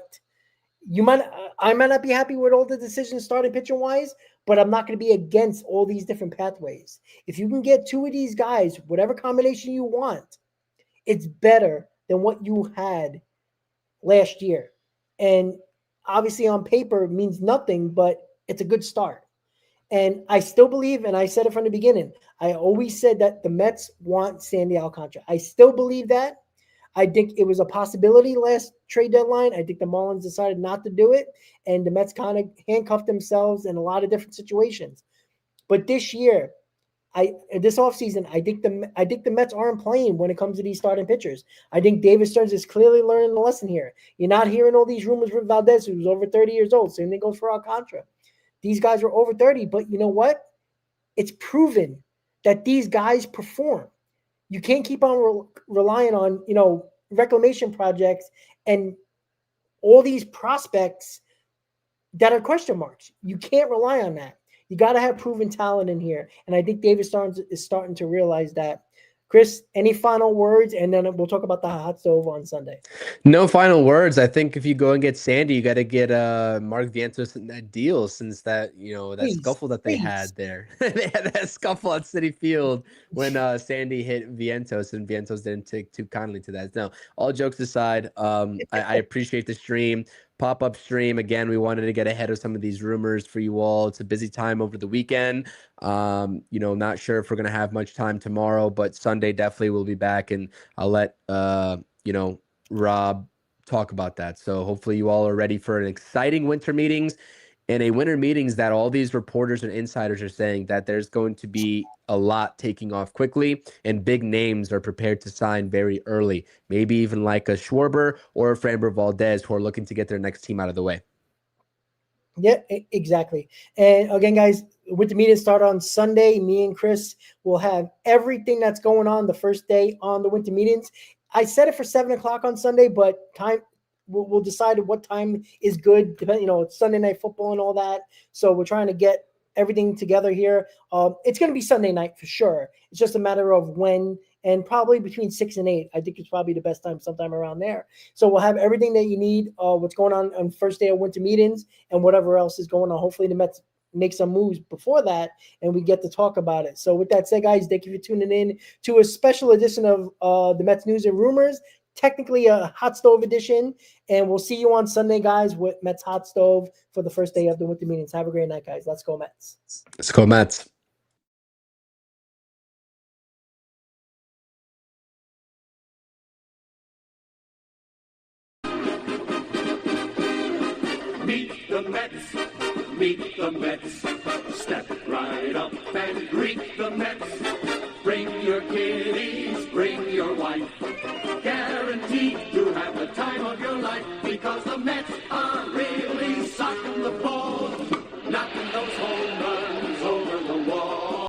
S1: I might not be happy with all the decisions starting pitching wise, but I'm not going to be against all these different pathways. If you can get 2 of these guys, whatever combination you want, it's better than what you had last year. And obviously on paper it means nothing, but it's a good start. And I still believe, and I said it from the beginning, I always said that the Mets want Sandy Alcantara. I still believe that. I think it was a possibility last trade deadline. I think the Marlins decided not to do it, and the Mets kind of handcuffed themselves in a lot of different situations. But this year, this offseason, I think the Mets aren't playing when it comes to these starting pitchers. I think David Stearns is clearly learning the lesson here. You're not hearing all these rumors with Valdez, who's over 30 years old. Same thing goes for Alcantara. These guys are over 30, but you know what? It's proven that these guys perform. You can't keep on relying on, reclamation projects and all these prospects that are question marks. You can't rely on that. You got to have proven talent in here. And I think David Stearns is starting to realize that. Chris, any final words? And then we'll talk about the hot stove on Sunday.
S2: No final words. I think if you go and get Sandy, you got to get Mark Vientos in that deal, since that scuffle that they had there. They had that scuffle at Citi Field when Sandy hit Vientos, and Vientos didn't take too kindly to that. No, all jokes aside, I appreciate the stream. pop-up stream. Again, we wanted to get ahead of some of these rumors for you all. It's a busy time over the weekend. Not sure if we're going to have much time tomorrow, but Sunday definitely will be back, and I'll let Rob talk about that. So hopefully you all are ready for an exciting winter meetings, and a winter meetings that all these reporters and insiders are saying that there's going to be a lot taking off quickly, and big names are prepared to sign very early, maybe even like a Schwarber or a Framber Valdez, who are looking to get their next team out of the way.
S1: Yeah, exactly. And again, guys, with the meetings start on Sunday, me and Chris will have everything that's going on the first day on the winter meetings. I set it for 7:00 on Sunday, but time we'll decide what time is good. Depending, it's Sunday night football and all that. So we're trying to get everything together here. It's going to be Sunday night for sure. It's just a matter of when, and probably between 6 and 8. I think it's probably the best time, sometime around there. So we'll have everything that you need. What's going on first day of winter meetings and whatever else is going on. Hopefully the Mets make some moves before that, and we get to talk about it. So with that said, guys, thank you for tuning in to a special edition of the Mets News and Rumors, technically a hot stove edition, and we'll see you on Sunday, guys, with Mets Hot Stove for the first day of the winter meetings. Have a great night, guys. Let's go Mets.
S2: Let's go Mets.
S3: Meet the Mets, meet the Mets. Step right up and greet the Mets. Bring your kiddies, bring your wife. Guaranteed to have the time of your life, because the Mets are rich.